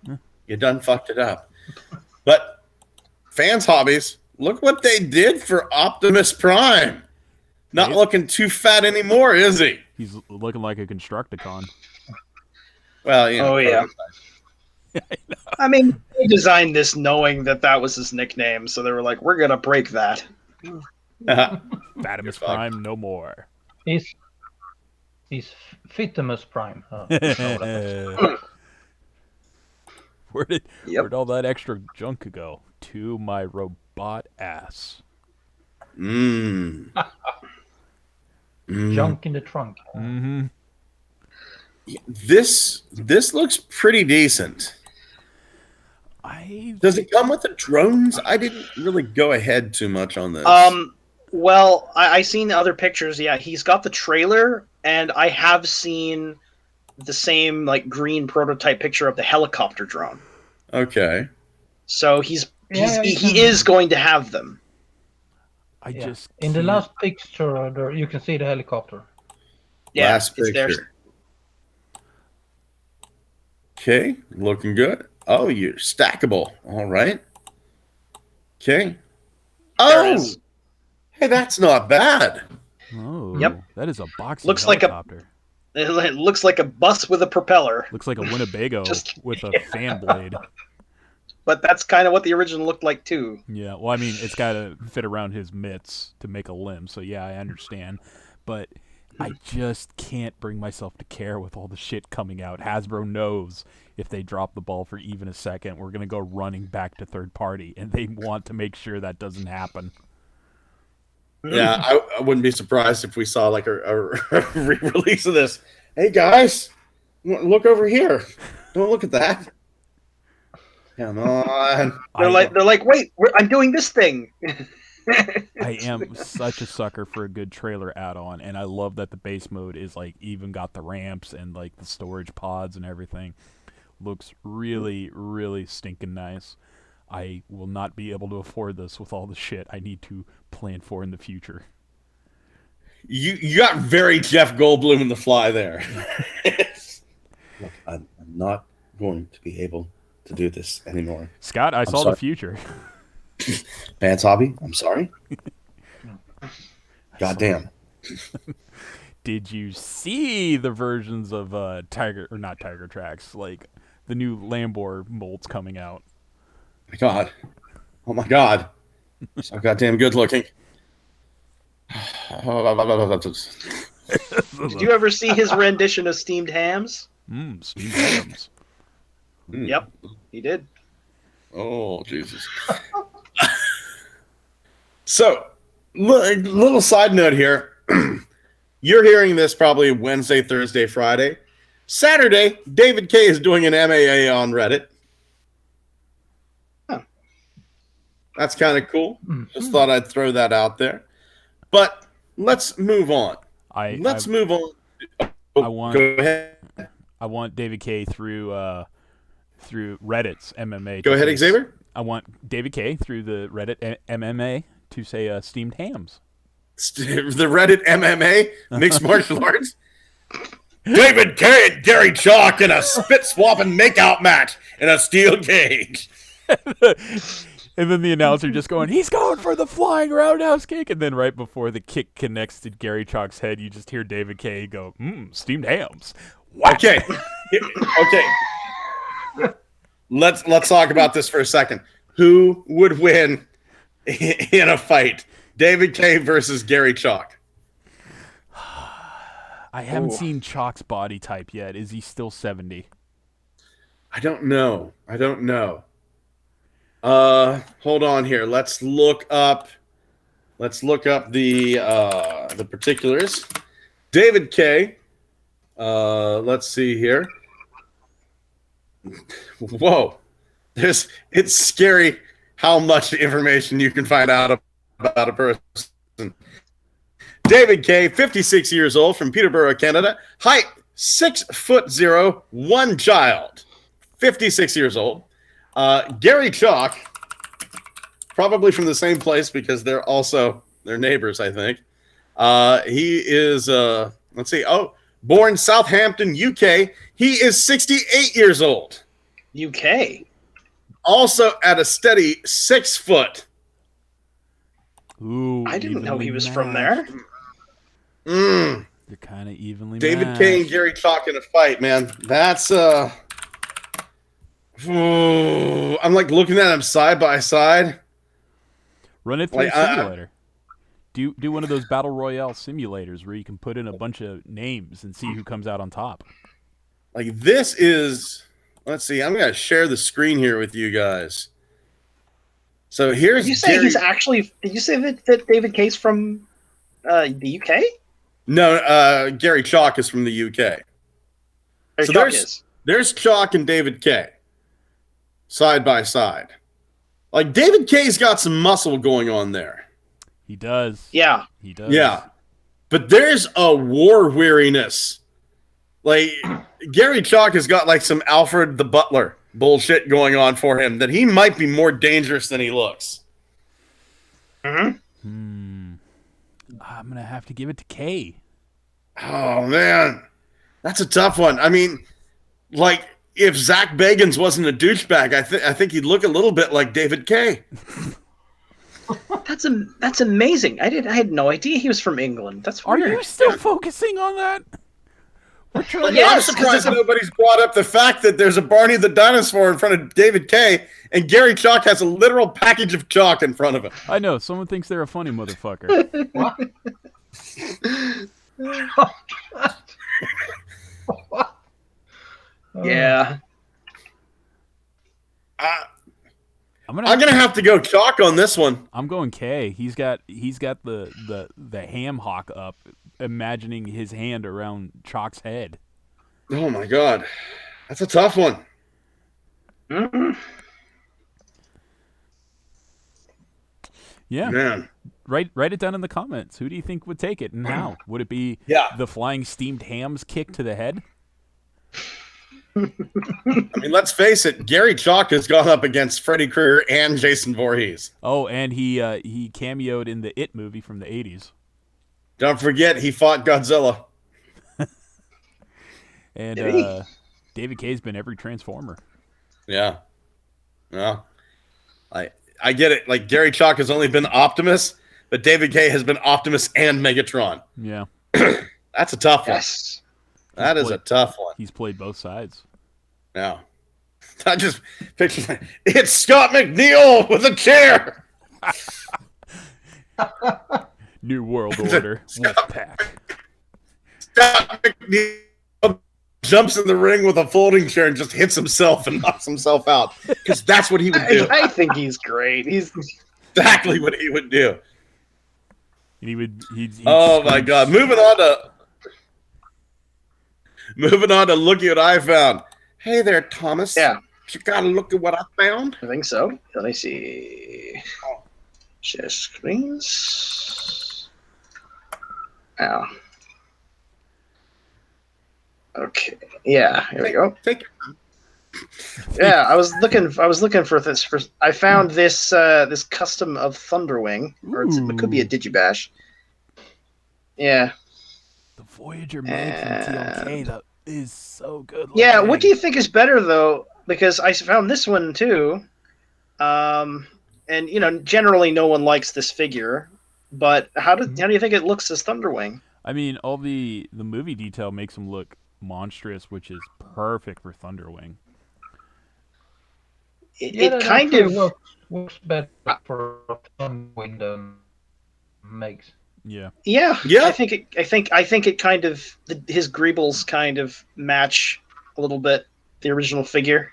You You done fucked it up. But fans' hobbies, look what they did for Optimus Prime. Not looking too fat anymore, is he? He's looking like a Constructicon. Well, you know. Oh, yeah. I mean, they designed this knowing that was his nickname, so they were like, we're going to break that. Fatimus Prime, no more. He's Fitimus Prime. Where'd all that extra junk go? To my robot ass. Junk in the trunk. Mm-hmm. This looks pretty decent. Does it come with the drones? I didn't really go ahead too much on this. Well, I seen other pictures. Yeah, he's got the trailer, and I have seen the same like green prototype picture of the helicopter drone. Okay. So he is going to have them. In the last picture, there, you can see the helicopter. Yeah, last picture. Okay, looking good. Oh, you're stackable. All right. Okay. Oh, hey, that's not bad. Oh, yep. That is a boxy looks helicopter. It looks like a bus with a propeller. Looks like a Winnebago with a fan blade. But that's kind of what the original looked like too. Yeah, well, I mean, it's got to fit around his mitts to make a limb, so yeah, I understand. But I just can't bring myself to care with all the shit coming out. Hasbro knows if they drop the ball for even a second, we're going to go running back to third party, and they want to make sure that doesn't happen. Yeah, I wouldn't be surprised if we saw like a re-release of this. Hey guys, look over here. Don't look at that. Come on. They're like, wait, I'm doing this thing. I am such a sucker for a good trailer add-on, and I love that the base mode is like even got the ramps and like the storage pods and everything. Looks really, really stinking nice. I will not be able to afford this with all the shit I need to plan for in the future. You got very Jeff Goldblum in the fly there. Look, I'm not going to be able to do this anymore. Scott, I saw the future. Fans hobby, I'm sorry. Goddamn. Did you see the versions of not Tiger Tracks, like the new Lambor molds coming out? My God. Oh my God. So goddamn good looking. Did you ever see his rendition of steamed hams? Steamed hams. Yep, he did. Oh, Jesus. So, little side note here. You're hearing this probably Wednesday, Thursday, Friday. Saturday, David K is doing an MAA on Reddit. Huh. That's kind of cool. Just thought I'd throw that out there. But let's move on. Move on. Go ahead. I want David K through Reddit's MMA. Go ahead, Xavier. I want David K through the Reddit MMA to say steamed hams. The Reddit MMA mixed martial arts. David K and Gary Chalk in a spit swap and makeout match in a steel cage. And then the announcer just going, he's going for the flying roundhouse kick. And then right before the kick connects to Gary Chalk's head, you just hear David K go, steamed hams. What? Okay. Let's talk about this for a second. Who would win in a fight? David K versus Gary Chalk. I haven't seen Chalk's body type yet. Is he still 70? I don't know. Hold on here. Let's look up the particulars. David K. Let's see here. Whoa. It's scary how much information you can find out about a person. David K., 56 years old, from Peterborough, Canada. Height 6'0", one child. 56 years old. Gary Chalk, probably from the same place because they're neighbors, I think. He is born Southampton, UK. He is 68 years old. UK. also at a steady 6 foot. Ooh, I didn't know evenly he was from there. Mm. They're kind of evenly David matched. K and Gary Chalk in a fight, man. That's I'm like looking at them side by side. Run it through Like, a simulator. Do one of those battle royale simulators where you can put in a bunch of names and see who comes out on top. Like this is. Let's see. I'm gonna share the screen here with you guys. So here's. Did you say he's actually? Did you say that David K's from the UK? No, Gary Chalk is from the UK. So there's Chalk and David K. Side by side. Like David K's got some muscle going on there. He does. Yeah. He does. Yeah. But there's a war weariness. Like Gary Chalk has got like some Alfred the Butler bullshit going on for him that he might be more dangerous than he looks. Mm-hmm. I'm going to have to give it to K. Oh, man. That's a tough one. I mean, like, if Zach Bagans wasn't a douchebag, I think he'd look a little bit like David K. That's amazing. I had no idea he was from England. That's weird. Are you still focusing on that? I'm surprised nobody's brought up the fact that there's a Barney the dinosaur in front of David K. and Gary Chalk has a literal package of chalk in front of him. I know. Someone thinks they're a funny motherfucker. What? What? Yeah. I'm gonna have to go Chalk on this one. I'm going K. He's got the ham hock up, imagining his hand around Chalk's head. Oh my god, that's a tough one. Mm-hmm. Yeah, man. Write it down in the comments. Who do you think would take it and how? Would it be the flying steamed hams kick to the head? I mean, let's face it. Gary Chalk has gone up against Freddy Krueger and Jason Voorhees. Oh, and he cameoed in the It movie from the 80s. Don't forget, he fought Godzilla. And David K's been every Transformer. Yeah. Well, I get it. Like, Gary Chalk has only been Optimus, but David K has been Optimus and Megatron. Yeah. That's a tough one. Yes. That is a tough one. He's played both sides. Yeah. I just picture it's Scott McNeil with a chair. New World Order. Wolfpack. Scott McNeil jumps in the ring with a folding chair and just hits himself and knocks himself out. Because that's what he would do. I think he's great. He's exactly what he would do. And he'd oh my god. Moving on to look at what I found. Hey there, Thomas. Yeah. You gotta look at what I found. I think so. Let me see. Share screens. Ow. Okay. Yeah. Here we go. Take your time. Yeah, I was looking for this. I found this this custom of Thunderwing, or it could be a Digibash. Yeah. The Voyager made from TLK that is so good looking. Yeah, what do you think is better though? Because I found this one too, and generally no one likes this figure, but how do you think it looks as Thunderwing? I mean, all the movie detail makes him look monstrous, which is perfect for Thunderwing. It kind of works better for Thunderwing than makes. Yeah. I think it kind of his greebles kind of match a little bit the original figure.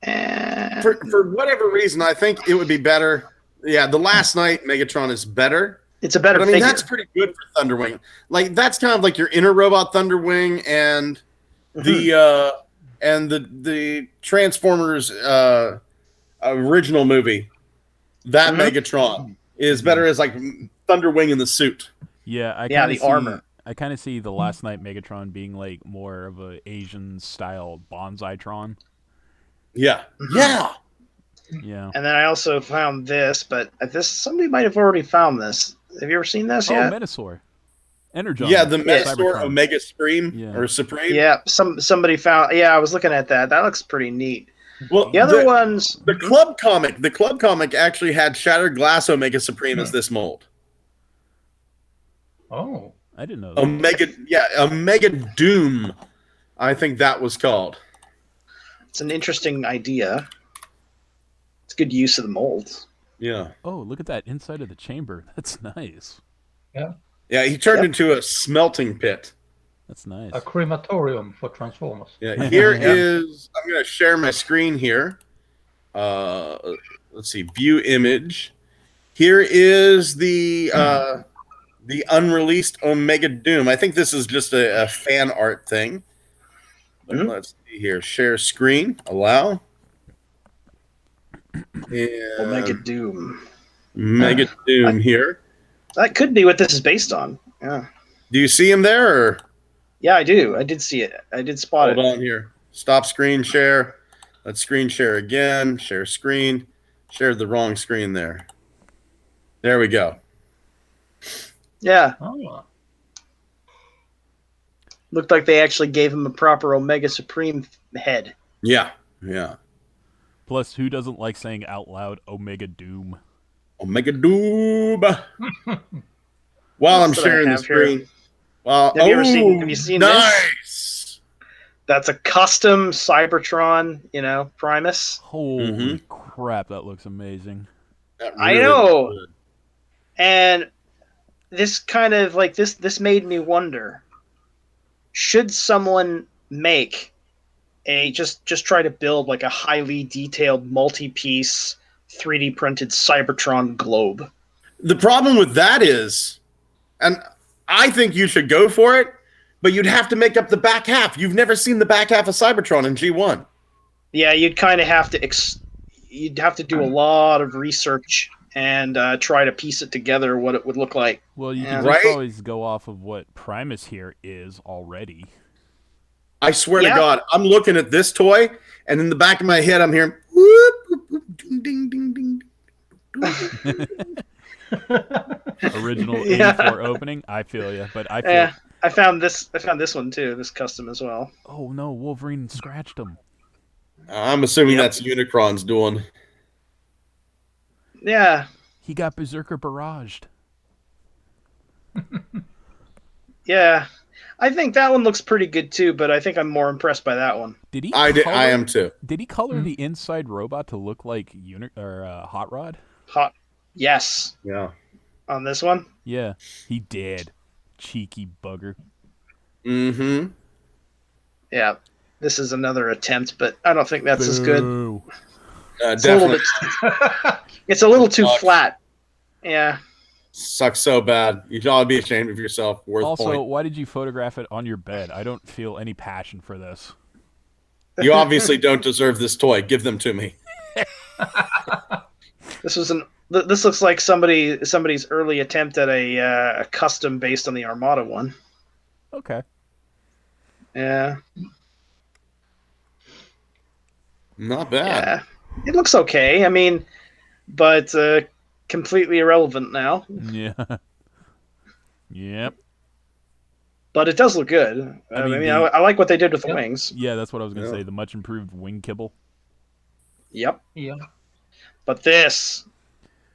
And For whatever reason, I think it would be better. Yeah, the Last Night Megatron is better. It's a better but, I mean, figure. that's pretty good for Thunderwing. Like that's kind of like your inner robot Thunderwing and the Transformers original movie. That Megatron is better as like Thunderwing in the suit. Yeah, the armor. I kind of see the Last Night Megatron being like more of a Asian style Bonsai-tron. Yeah. Yeah. And then I also found this, but somebody might have already found this. Have you ever seen this yet? Metasaur. Energon. Yeah, the Metasaur Cybertron. Omega Supreme or Supreme. Yeah, somebody found. Yeah, I was looking at that. That looks pretty neat. Well, The other ones, the club comic actually had Shattered Glass Omega Supreme as this mold. Oh. I didn't know that. Omega Doom. I think that was called. it's an interesting idea. It's good use of the molds. Yeah. Oh, look at that inside of the chamber. That's nice. Yeah. Yeah, he turned into a smelting pit. That's nice. A crematorium for Transformers. Yeah, here is. I'm going to share my screen here. Let's see, view image. Here is the unreleased Omega Doom. I think this is just a fan art thing. Mhm. Let's see here. Share screen. Allow. And Omega Doom. Omega Doom here. That could be what this is based on. Yeah. Do you see him there? Or Yeah, I do. I did see it. I did spot hold it. on here. Stop screen share. Let's screen share again. Share screen. Shared the wrong screen there. There we go. Yeah. Oh. Looked like they actually gave him a proper Omega Supreme head. Yeah. Yeah. Plus, who doesn't like saying out loud Omega Doom? Omega Doom. While I'm That's what I sharing the have here. screen. Wow. Have you seen this? Nice. That's a custom Cybertron, Primus. Holy crap, that looks amazing. That I really know. looks good. And this kind of like this made me wonder, should someone make just try to build like a highly detailed multi-piece 3D printed Cybertron globe? The problem with that is, and I think you should go for it, but you'd have to make up the back half. You've never seen the back half of Cybertron in G1. Yeah, you'd kind of have to you'd have to do a lot of research and try to piece it together what it would look like. Well, you Yeah. can Right? just always go off of what Primus here is already. I swear Yeah. to God, I'm looking at this toy, and in the back of my head, I'm hearing whoop, whoop, whoop, ding, ding, ding, ding. Original Yeah. 84 opening. I feel you, but I feel. Yeah, I found this one too. This custom as well. Oh no, Wolverine scratched him. I'm assuming Yep. that's Unicron's doing. Yeah, He got Berserker barraged. yeah. I think that one looks pretty good too, but I think I'm more impressed by that one. Did he? I color, am too. Did he color the inside robot to look like Hot Rod? Hot, yes, Yeah. on this one. Yeah, he did. Cheeky bugger. Mm-hmm. Yeah, this is another attempt, but I don't think that's as good. Boo. It's a little Definitely bit. It's a little too Sucks. flat. Yeah. sucks so bad. You ought to be ashamed of yourself. Worth Also, point. why did you photograph it on your bed? I don't feel any passion for this. You obviously don't deserve this toy. Give them to me. This was This looks like somebody's early attempt at a custom based on the Armada one. Okay. Yeah. Not bad. Yeah. It looks okay. I mean, but completely irrelevant now. Yeah. Yep. But it does look good. I mean, mean, I like what they did with the Yep. wings. Yeah, that's what I was gonna Yeah. say. The much improved wing kibble. Yep. Yeah. But this,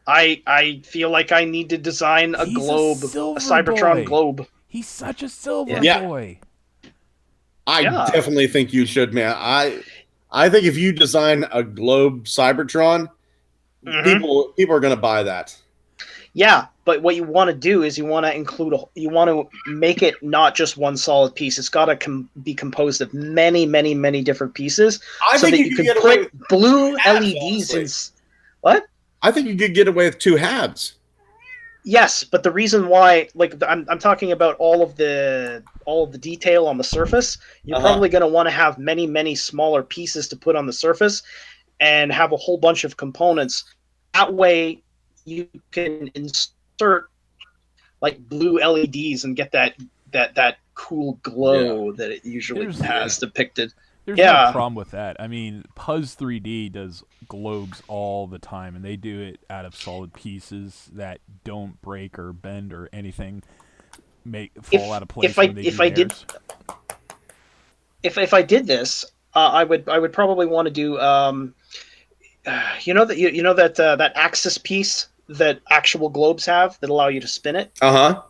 I feel like I need to design a He's a globe, silver a Cybertron boy. globe. He's such a silver Yeah. boy. I Yeah. definitely think you should, man. I think if you design a globe Cybertron, Mhm. people are going to buy that. Yeah, but what you want to do is you want to make it not just one solid piece. It's got to be composed of many, many, many different pieces, I so think that you you could can get away put with blue halves, LEDs in. honestly. What? I think you could get away with two halves. Yes, but the reason why, I'm talking about all of the detail on the surface. You're Uh-huh. probably going to want to have many, many smaller pieces to put on the surface, and have a whole bunch of components. That way, you can insert like blue LEDs and get that cool glow that it usually Here's- has depicted. There's Yeah. no problem with that. I mean, Puzz 3D does globes all the time, and they do it out of solid pieces that don't break or bend or anything, fall out of place if I- when they if do I did- hairs. If I did this, I would probably want to do that axis piece that actual globes have that allow you to spin it. Uh-huh.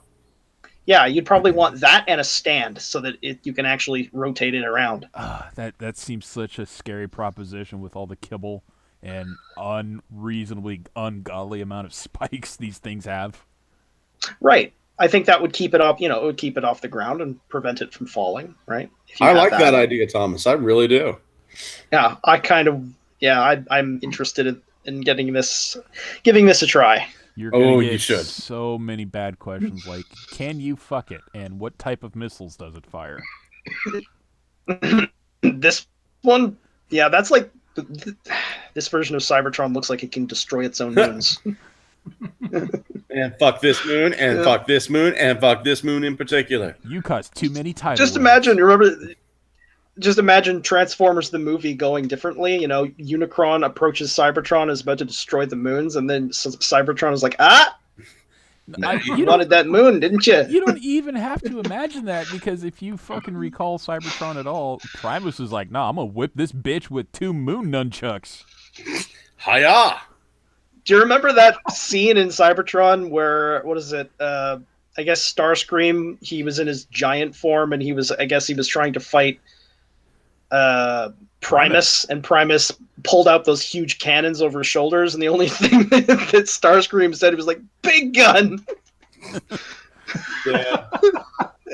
Yeah, you'd probably want that and a stand so that you can actually rotate it around. That seems such a scary proposition with all the kibble and unreasonably ungodly amount of spikes these things have. Right. I think that would keep it off. It would keep it off the ground and prevent it from falling. Right. If you I had like that idea, Thomas. I really do. Yeah, I'm interested in giving this a try. You're gonna Oh, get you should. so many bad questions like, can you fuck it? And what type of missiles does it fire? This one, yeah, that's like this version of Cybertron looks like it can destroy its own moons. And fuck this moon, and fuck this moon, and fuck this moon in particular. You caused too many titles. Just imagine Transformers the movie going differently. Unicron approaches Cybertron, is about to destroy the moons, and then Cybertron is like, you wanted that moon, didn't you? You don't even have to imagine that, because if you fucking recall Cybertron at all, Primus is like, nah, I'm gonna whip this bitch with 2 moon nunchucks. Hiya! Do you remember that scene in Cybertron where, what is it? I guess Starscream, he was in his giant form, and he was trying to fight Primus, and Primus pulled out those huge cannons over his shoulders, and the only thing that Starscream said was like, "Big gun," Yeah.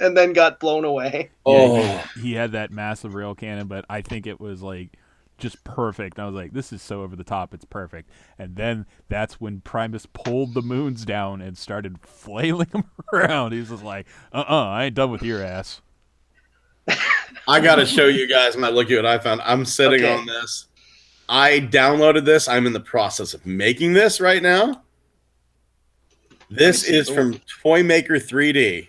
and then got blown away. Oh, Yeah, he had that massive rail cannon, but I think it was like just perfect. I was like, this is so over the top, it's perfect. And then that's when Primus pulled the moons down and started flailing them around. He was just like, I ain't done with your ass. I gotta show you guys my look at what I found. I'm sitting on this. I downloaded this. I'm in the process of making this right now. This is from Toymaker 3D.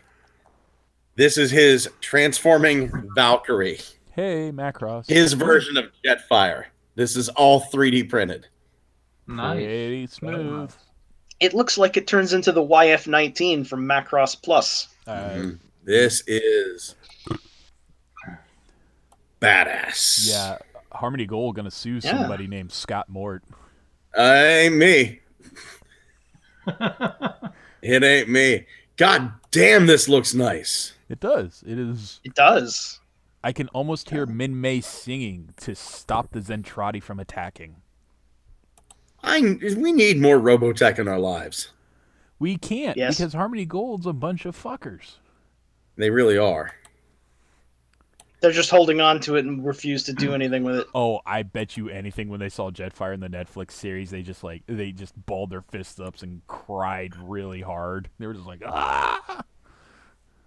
This is his transforming Valkyrie. Hey, Macross. His version of Jetfire. This is all 3D printed. Nice. Pretty smooth. It looks like it turns into the YF-19 from Macross Plus. This is badass. Yeah, Harmony Gold gonna sue somebody named Scott Mort. Ain't me. It ain't me. God damn, this looks nice. It does. It is. It does. I can almost hear Min Mei singing to stop the Zentradi from attacking. We need more Robotech in our lives. We can't, Yes. because Harmony Gold's a bunch of fuckers. They really are. They're just holding on to it and refuse to do anything with it. Oh, I bet you anything when they saw Jetfire in the Netflix series, they just balled their fists up and cried really hard. They were just like, ah!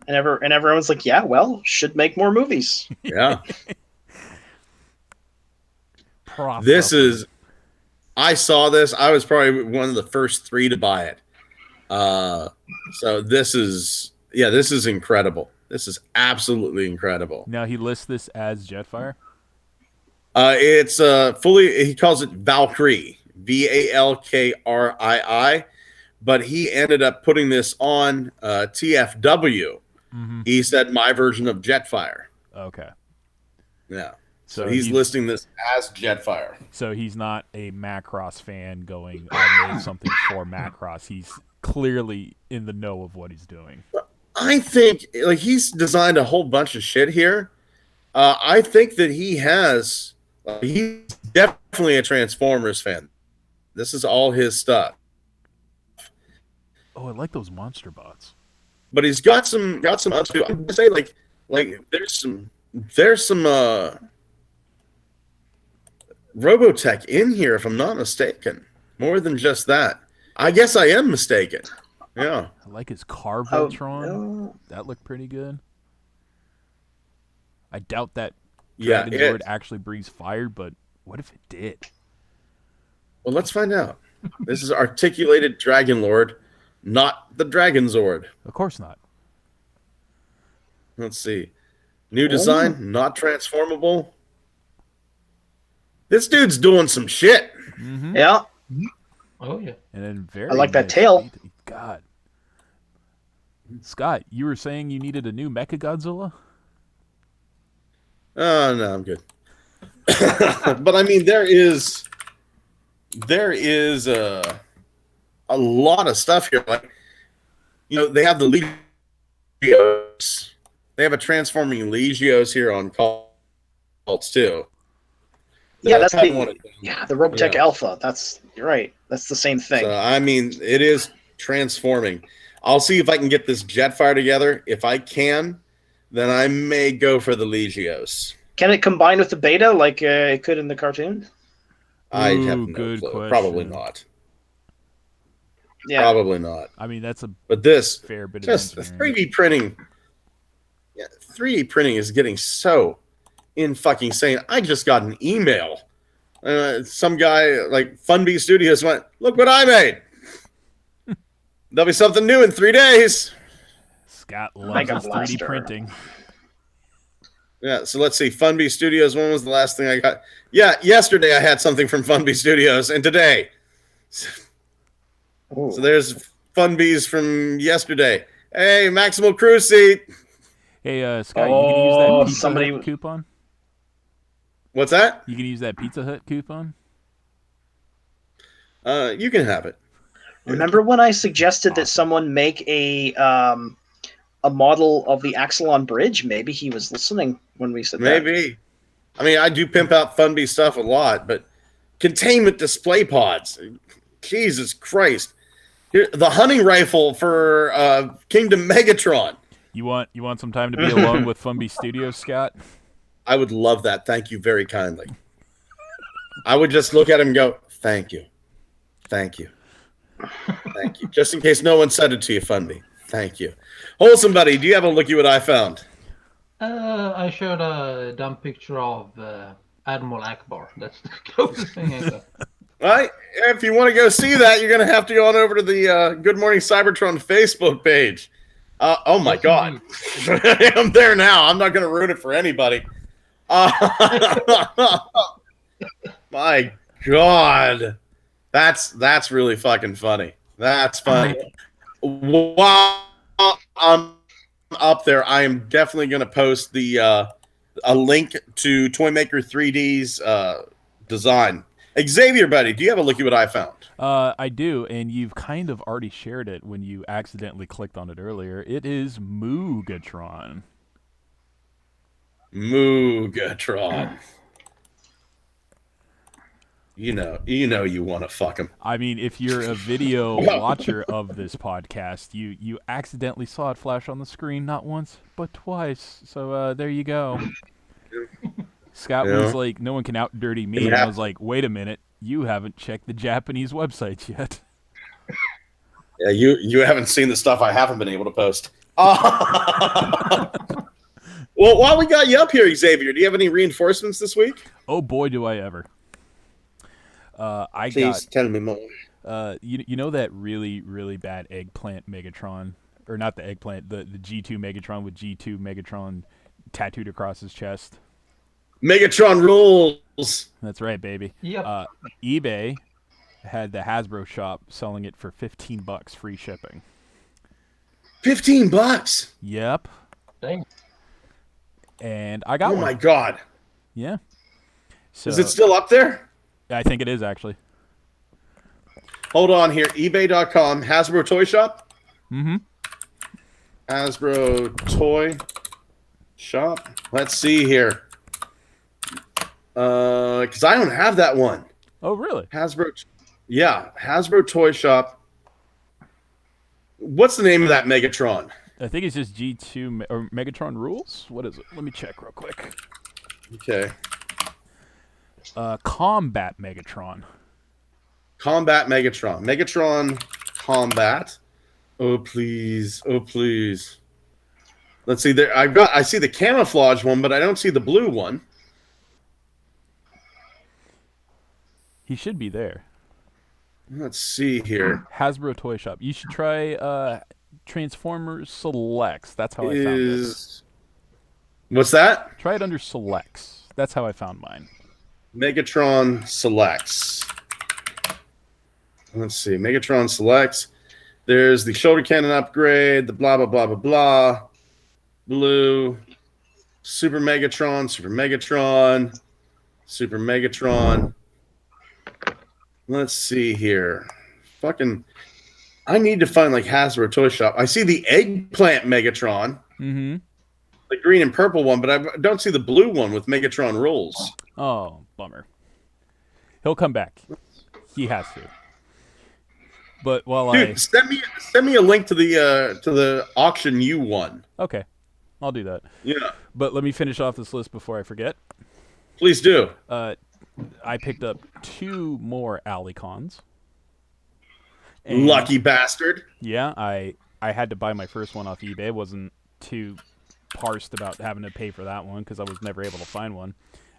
And everyone's like, yeah, well, should make more movies. Yeah. This is... I saw this. I was probably one of the first 3 to buy it. So this is incredible. This is absolutely incredible. Now he lists this as Jetfire? It's fully, he calls it Valkyrie, Valkrii, but he ended up putting this on TFW. Mm-hmm. He said my version of Jetfire. Okay. Yeah. So he's listing this as Jetfire. So he's not a Macross fan going, I made something for Macross. He's clearly in the know of what he's doing. I think he's designed a whole bunch of shit here. I think that he's definitely a Transformers fan. This is all his stuff. Oh, I like those monster bots. But he's got some other. I'm gonna say like there's some Robotech in here, if I'm not mistaken. More than just that. I guess I am mistaken. Yeah. I like his car Voltron. No. That looked pretty good. I doubt that Yeah, Dragon Zord actually breathes fire, but what if it did? Well, let's find out. This is articulated Dragon Lord, not the Dragon Zord. Of course not. Let's see. New design, not transformable. This dude's doing some shit. Mm-hmm. Yeah. Oh yeah. And then I like that tail. God. Scott, you were saying you needed a new Mechagodzilla? Oh, no, I'm good. But I mean, there is a lot of stuff here. Like, they have the Legios. They have a transforming Legios here on Cults too. Yeah, that's kind of one the of them. the Robotech Yeah. Alpha. You're right. That's the same thing. So I mean, it is transforming. I'll see if I can get this Jetfire together. If I can, then I may go for the Legios. Can it combine with the Beta like it could in the cartoon? I have Ooh, no good clue. question. Probably not. Yeah. Probably not. I mean, that's a But this, fair bit of just engineering. 3D printing. Yeah, 3D printing is getting so in fucking insane. I just got an email. Some guy like Funbee Studios went, "Look what I made." There'll be something new in 3 days. Scott loves Mega his 3D Blaster. printing. Yeah, so let's see. Funbee Studios. When was the last thing I got? Yeah, yesterday I had something from Funbee Studios, and today. Ooh. So there's Funbees from yesterday. Hey, Maximal Cruise Seat. Hey, Scott, you can use that Pizza somebody- Hut coupon? What's that? You can use that Pizza Hut coupon? You can have it. Remember when I suggested that someone make a model of the Axelon Bridge? Maybe he was listening when we said that. Maybe. I mean, I do pimp out Funbee stuff a lot, but containment display pods. Jesus Christ. Here, the hunting rifle for Kingdom Megatron. You want some time to be alone with Funbee Studios, Scott? I would love that. Thank you very kindly. I would just look at him and go, thank you. Thank you. Thank you. Just in case no one said it to you, Funbee. Thank you. Wholesome Buddy, do you have a looky what I found? I showed a dumb picture of Admiral Akbar. That's the closest thing I got. All right. If you want to go see that, you're going to have to go on over to the Good Morning Cybertron Facebook page. Oh, my Yes, God. I'm there now. I'm not going to ruin it for anybody. My God. That's really fucking funny. That's funny. While I'm up there, I am definitely going to post the a link to Toymaker 3D's design. Xavier, buddy, do you have a looky what I found? I do, and you've kind of already shared it when you accidentally clicked on it earlier. It is Moogatron. Moogatron. You know you want to fuck him. I mean, if you're a video watcher of this podcast, you accidentally saw it flash on the screen not once, but twice. So there you go. Scott was like, no one can out-dirty me. And I was like, wait a minute. You haven't checked the Japanese websites yet. Yeah, you haven't seen the stuff I haven't been able to post. Well, while we got you up here, Xavier, do you have any reinforcements this week? Oh, boy, do I ever. Please tell me more. You know that really, really bad eggplant Megatron? Or not the eggplant, the G2 Megatron with G2 Megatron tattooed across his chest? Megatron rules. That's right, baby. Yep. eBay had the Hasbro shop selling it for $15 free shipping. $15. Yep. Dang. And I got Oh one. my God. Yeah. So Is it still up there? I think it is actually. Hold on here. eBay.com. Hasbro Toy Shop? Mm-hmm. Hasbro Toy Shop. Let's see here. Because I don't have that one. Oh, really? Hasbro Toy Shop. What's the name of that Megatron? I think it's just G2 or Megatron Rules. What is it? Let me check real quick. Okay. Combat Megatron. Combat Megatron. Megatron Combat. Oh please. Oh please. Let's see there. I see the camouflage one, but I don't see the blue one. He should be there. Let's see here. Hasbro Toy Shop. You should try Transformers Selects. That's how I found this. What's that? Try it under Selects. That's how I found mine. Megatron Selects. Let's see. Megatron Selects. There's the shoulder cannon upgrade, the blah, blah, blah, blah, blah. Blue. Super Megatron. Super Megatron. Let's see here. Fucking, I need to find like Hasbro Toy Shop. I see the eggplant Megatron, Mm-hmm. the green and purple one, but I don't see the blue one with Megatron rules. Oh, bummer. He'll come back. He has to. But while Dude, send me a link to the auction you won. Okay, I'll do that. Yeah, But let me finish off this list before I forget. please do. I picked up 2 more Alicons. Lucky bastard. Yeah, I had to buy my first one off eBay. Wasn't too parsed about having to pay for that one because I was never able to find one.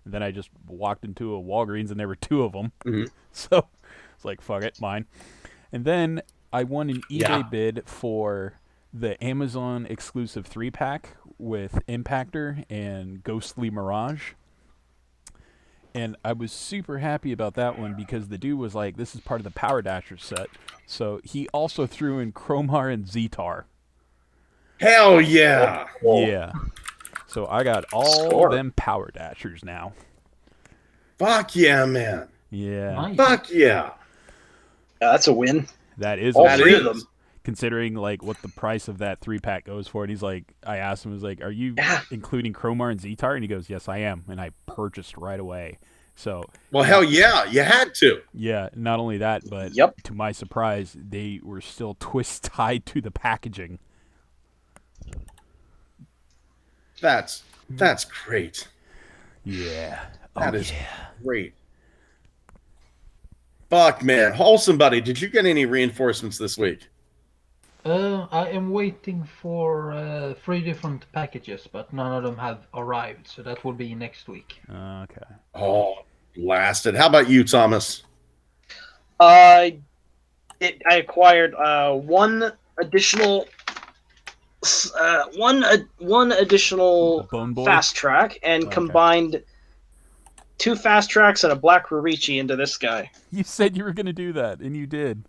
And then I just walked into a Walgreens and there were 2 of them. Mm-hmm. So it's like, fuck it, mine. And then I won an eBay bid for the Amazon exclusive 3-pack with Impactor and Ghostly Mirage. And I was super happy about that one because the dude was like, this is part of the Power Dashers set. So he also threw in Chromar and Zetar. Hell yeah. Yeah. So I got all them Power Dashers now. Fuck yeah, man. Yeah. Nice. Fuck yeah. That's a win. That is All a three win, of them. considering like what the price of that 3-pack goes for. And he's like, I asked him, I was like, are you including Chromar and Zetar? And he goes, yes, I am. And I purchased right away. So Well, hell yeah. You had to. yeah, not only that, but to my surprise, they were still twist tied to the packaging. That's great. Yeah. That is great. Fuck, man. Wholesome buddy, did you get any reinforcements this week? I am waiting for 3 different packages, but none of them have arrived, so that will be next week. Okay. Oh, blasted. How about you, Thomas? I acquired one additional Bone Boy? fast track and combined 2 fast tracks and a black Rorichi into this guy. You said you were going to do that, and you did.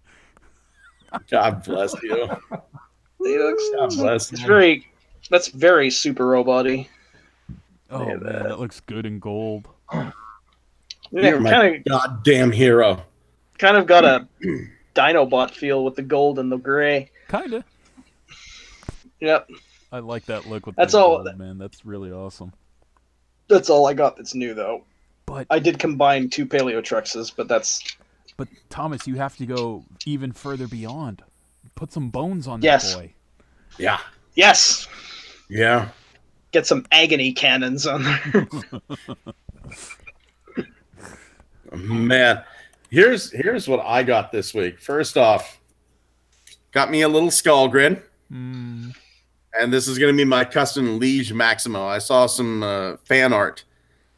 God bless you. God bless you. That's very super robot-y. Oh, man, that looks good in gold. Yeah, You're my goddamn hero. kind of got a Dinobot feel with the gold and the gray. Kinda. Yep. I like that look with That's the all- gold, man. That's really awesome. That's all I got that's new, though. But I did combine 2 Paleo Truxes, but that's... But Thomas, you have to go even further beyond. Put some bones on Yes. that boy. Yeah. Yes! Yeah. Get some agony cannons on there. Man, here's what I got this week. First off, got me a little skull grin. Mm. And this is going to be my custom Liege Maximo. I saw some fan art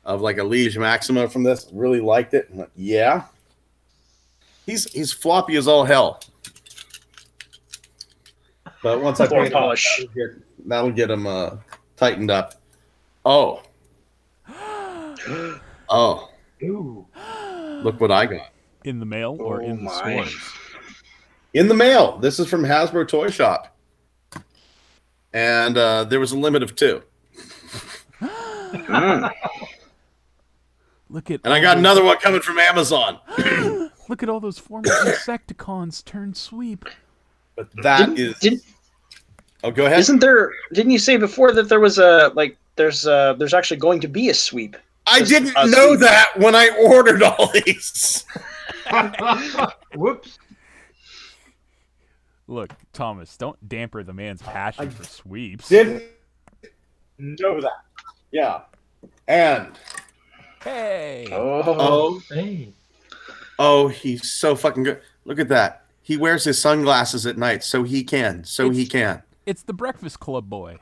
of like a Liege Maximo from this. Really liked it. I'm like, yeah. He's floppy as all hell. But once I Floor paint him, polish. that'll get him tightened up. Oh. Oh. Ooh. Look what I got. In the mail or Oh in the my. stores? In the mail. This is from Hasbro Toy Shop. And there was a limit of 2. Look at And I got another one coming from Amazon. Look at all those former Insecticons turned sweep. But that is. Oh, go ahead. Didn't you say before that there was there's actually going to be a sweep? I didn't know that when I ordered all these. Whoops. Look, Thomas, don't damper the man's passion for sweeps. Didn't know that. Yeah. And Hey. Hey. oh, he's so fucking good. Look at that. He wears his sunglasses at night so he can. It's the Breakfast Club boy.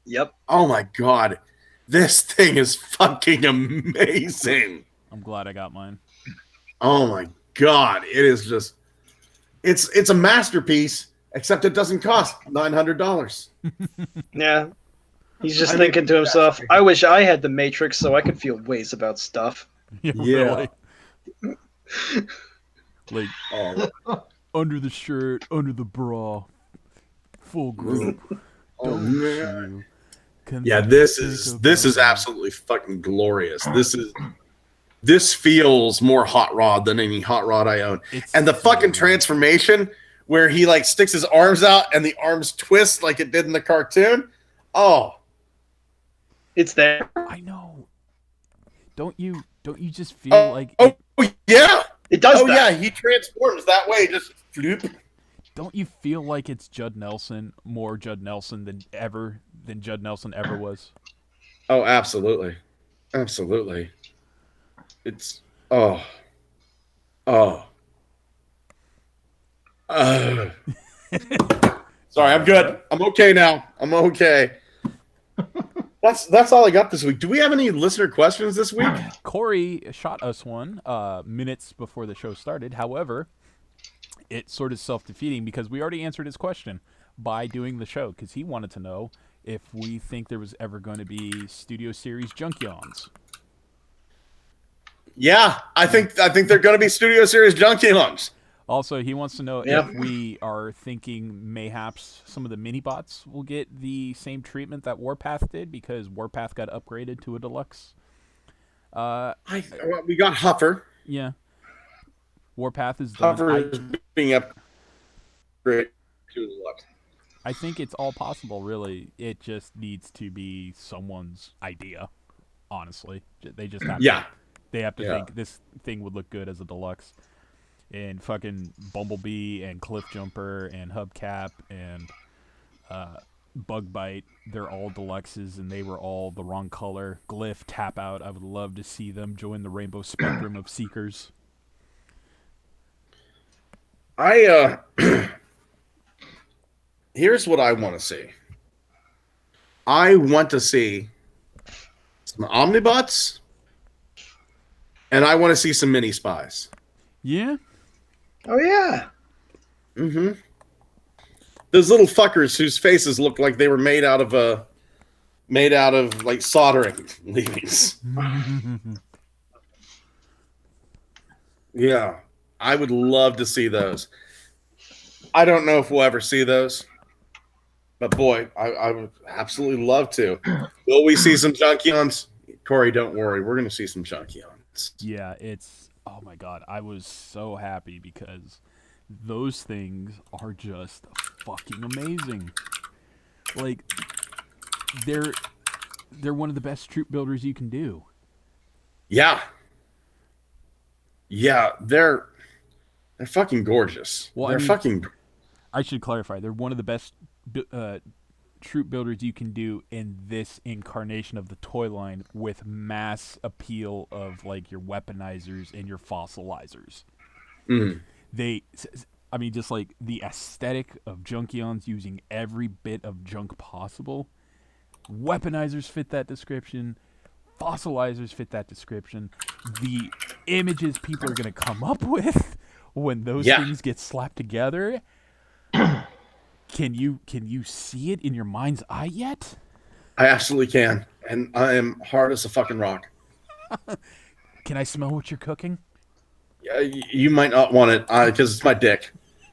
Yep. Oh my god. This thing is fucking amazing. I'm glad I got mine. Oh my god. It is just it's a masterpiece, except it doesn't cost $900. Yeah. He's just thinking to himself, I wish I had the Matrix so I could feel ways about stuff. Yeah. Really. Like under the shirt, under the bra, full group. Oh, Don't man. you Yeah, this is absolutely fucking glorious. This feels more hot rod than any hot rod I own. And the fucking transformation where he like sticks his arms out and the arms twist like it did in the cartoon. Oh, it's there. I know. Don't you just feel like yeah. It does. Oh yeah, he transforms that way. Just floop. Don't you feel like it's Judd Nelson, more Judd Nelson than Judd Nelson ever was? Oh, absolutely. Absolutely. It's Sorry, I'm good. I'm okay now. I'm okay. That's all I got this week. Do we have any listener questions this week? Corey shot us one minutes before the show started. However, it's sort of self-defeating because we already answered his question by doing the show because he wanted to know if we think there was ever going to be Studio Series Junkions. Yeah, I think they're going to be Studio Series Junkions. Also, he wants to know if we are thinking mayhaps some of the mini-bots will get the same treatment that Warpath did because Warpath got upgraded to a deluxe. We got Huffer. Yeah. Warpath is being upgraded to a deluxe. I think it's all possible, really. It just needs to be someone's idea, honestly. They just have to, they have to think this thing would look good as a deluxe. And fucking Bumblebee and Cliff Jumper and Hubcap and Bug Bite, they're all deluxes and they were all the wrong color. Glyph, Tap Out, I would love to see them join the rainbow spectrum of Seekers. Here's what I want to see. I want to see some Omnibots and I want to see some mini spies. Yeah. Oh yeah. Mm-hmm. Those little fuckers whose faces look like they were made out of like soldering leavings. Yeah, I would love to see those. I don't know if we'll ever see those, but boy, I would absolutely love to. Will we see some Junkions? Corey, don't worry, we're going to see some Junkions. Yeah, oh my god, I was so happy because those things are just fucking amazing. Like, they're one of the best troop builders you can do. Yeah. Yeah, they're fucking gorgeous. Well, I should clarify, they're one of the best troop builders you can do in this incarnation of the toy line with mass appeal of like your weaponizers and your fossilizers. Just like the aesthetic of Junkions using every bit of junk possible. Weaponizers fit that description. Fossilizers fit that description. The images people are going to come up with when those things get slapped together. Can you see it in your mind's eye yet? I absolutely can, and I am hard as a fucking rock. Can I smell what you're cooking? Yeah, you might not want it because it's my dick.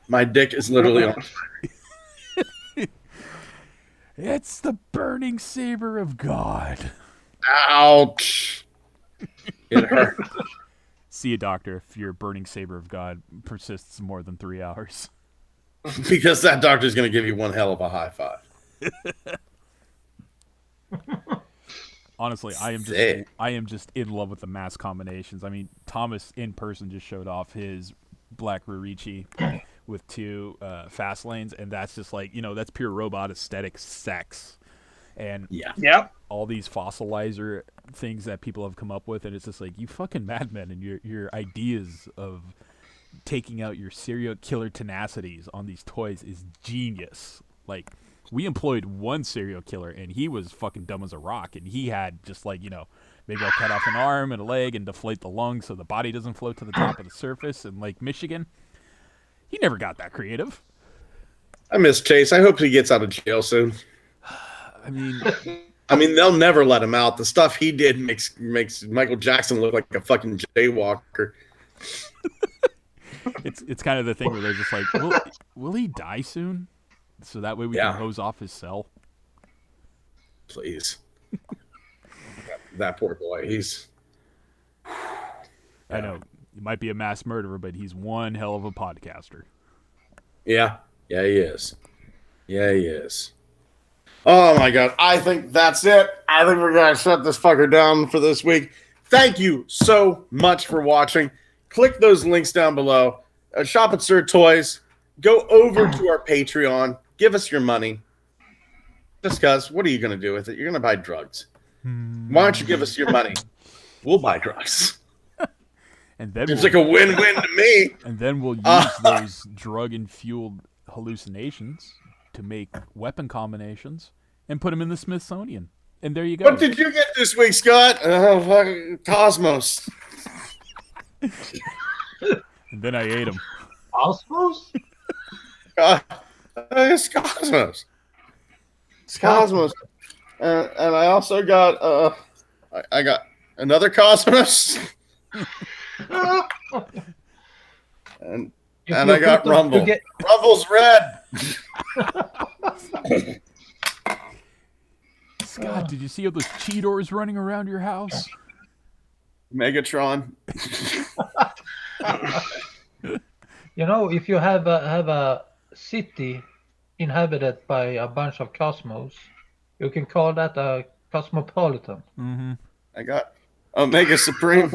My dick is literally on. It's the burning saber of God. Ouch! It hurt. See a doctor if your burning saber of God persists more than 3 hours. Because that doctor's going to give you one hell of a high five. Honestly, I am just in love with the mass combinations. I mean, Thomas in person just showed off his Black Rurichi with 2 fast lanes, and that's just like, that's pure robot aesthetic sex. And all these fossilizer things that people have come up with, and it's just like, you fucking madmen, and your ideas of taking out your serial killer tenacities on these toys is genius. Like, we employed one serial killer and he was fucking dumb as a rock, and he had just like, maybe I'll cut off an arm and a leg and deflate the lung so the body doesn't float to the top of the surface in Lake Michigan. He never got that creative. I miss Chase. I hope he gets out of jail soon. I mean, they'll never let him out. The stuff he did makes Michael Jackson look like a fucking jaywalker. It's kind of the thing where they're just like, will he die soon? So that way we can hose off his cell. please. That poor boy. He's. I know he might be a mass murderer, but he's one hell of a podcaster. Yeah. Yeah, he is. Yeah, he is. Oh my God. I think that's it. I think we're going to shut this fucker down for this week. Thank you so much for watching. Click those links down below. Shop at Sir Toys. Go over to our Patreon. Give us your money. Just because, what are you going to do with it? You're going to buy drugs. Why don't you give us your money? We'll buy drugs. And then Seems like a win-win to me. And then we'll use those drug-fueled hallucinations to make weapon combinations and put them in the Smithsonian. And there you go. What did you get this week, Scott? Fucking Cosmos. And then I ate them. Osmos? It's Cosmos. It's Cosmos. And I also got I got another Cosmos. and I got Rumble. Rumble's red. Scott, did you see all those Cheetos running around your house? Megatron. You know, if you have a city inhabited by a bunch of cosmos, you can call that a cosmopolitan. Mm-hmm. I got Omega Supreme.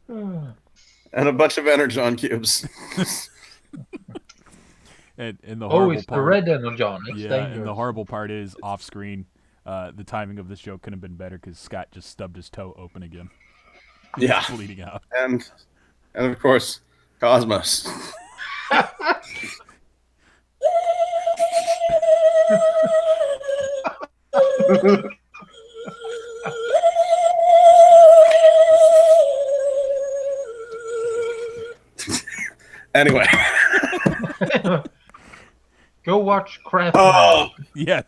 And a bunch of Energon cubes. And the horrible it's part, the red Energon. It's yeah, dangerous. and the horrible part is off screen. The timing of this joke couldn't have been better because Scott just stubbed his toe open again. Yeah, Bleeding out. and of course, Cosmos. Anyway. Go watch Craft. Oh, Yeah.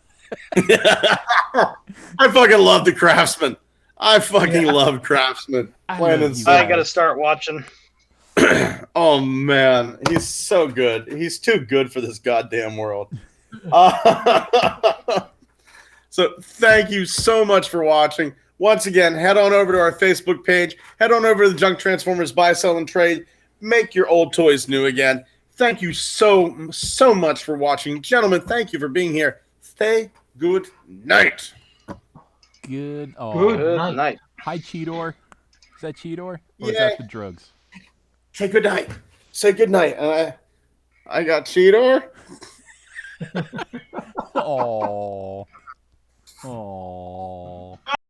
I fucking love the Craftsman. I fucking love Craftsman. I Plain love and you I simple. got to start watching. Oh man, he's so good. He's too good for this goddamn world. So thank you so much for watching. Once again, head on over to our Facebook page. Head on over to the Junk Transformers Buy, Sell, and Trade. Make your old toys new again. Thank you so much for watching. Gentlemen, thank you for being here. Stay good night. Good. Oh. Good Good night. Hi, Cheetor. Is that Cheetor? Or is Yeah. that the drugs? Say good night. Say good night. And I got Cheetor. Oh. Oh.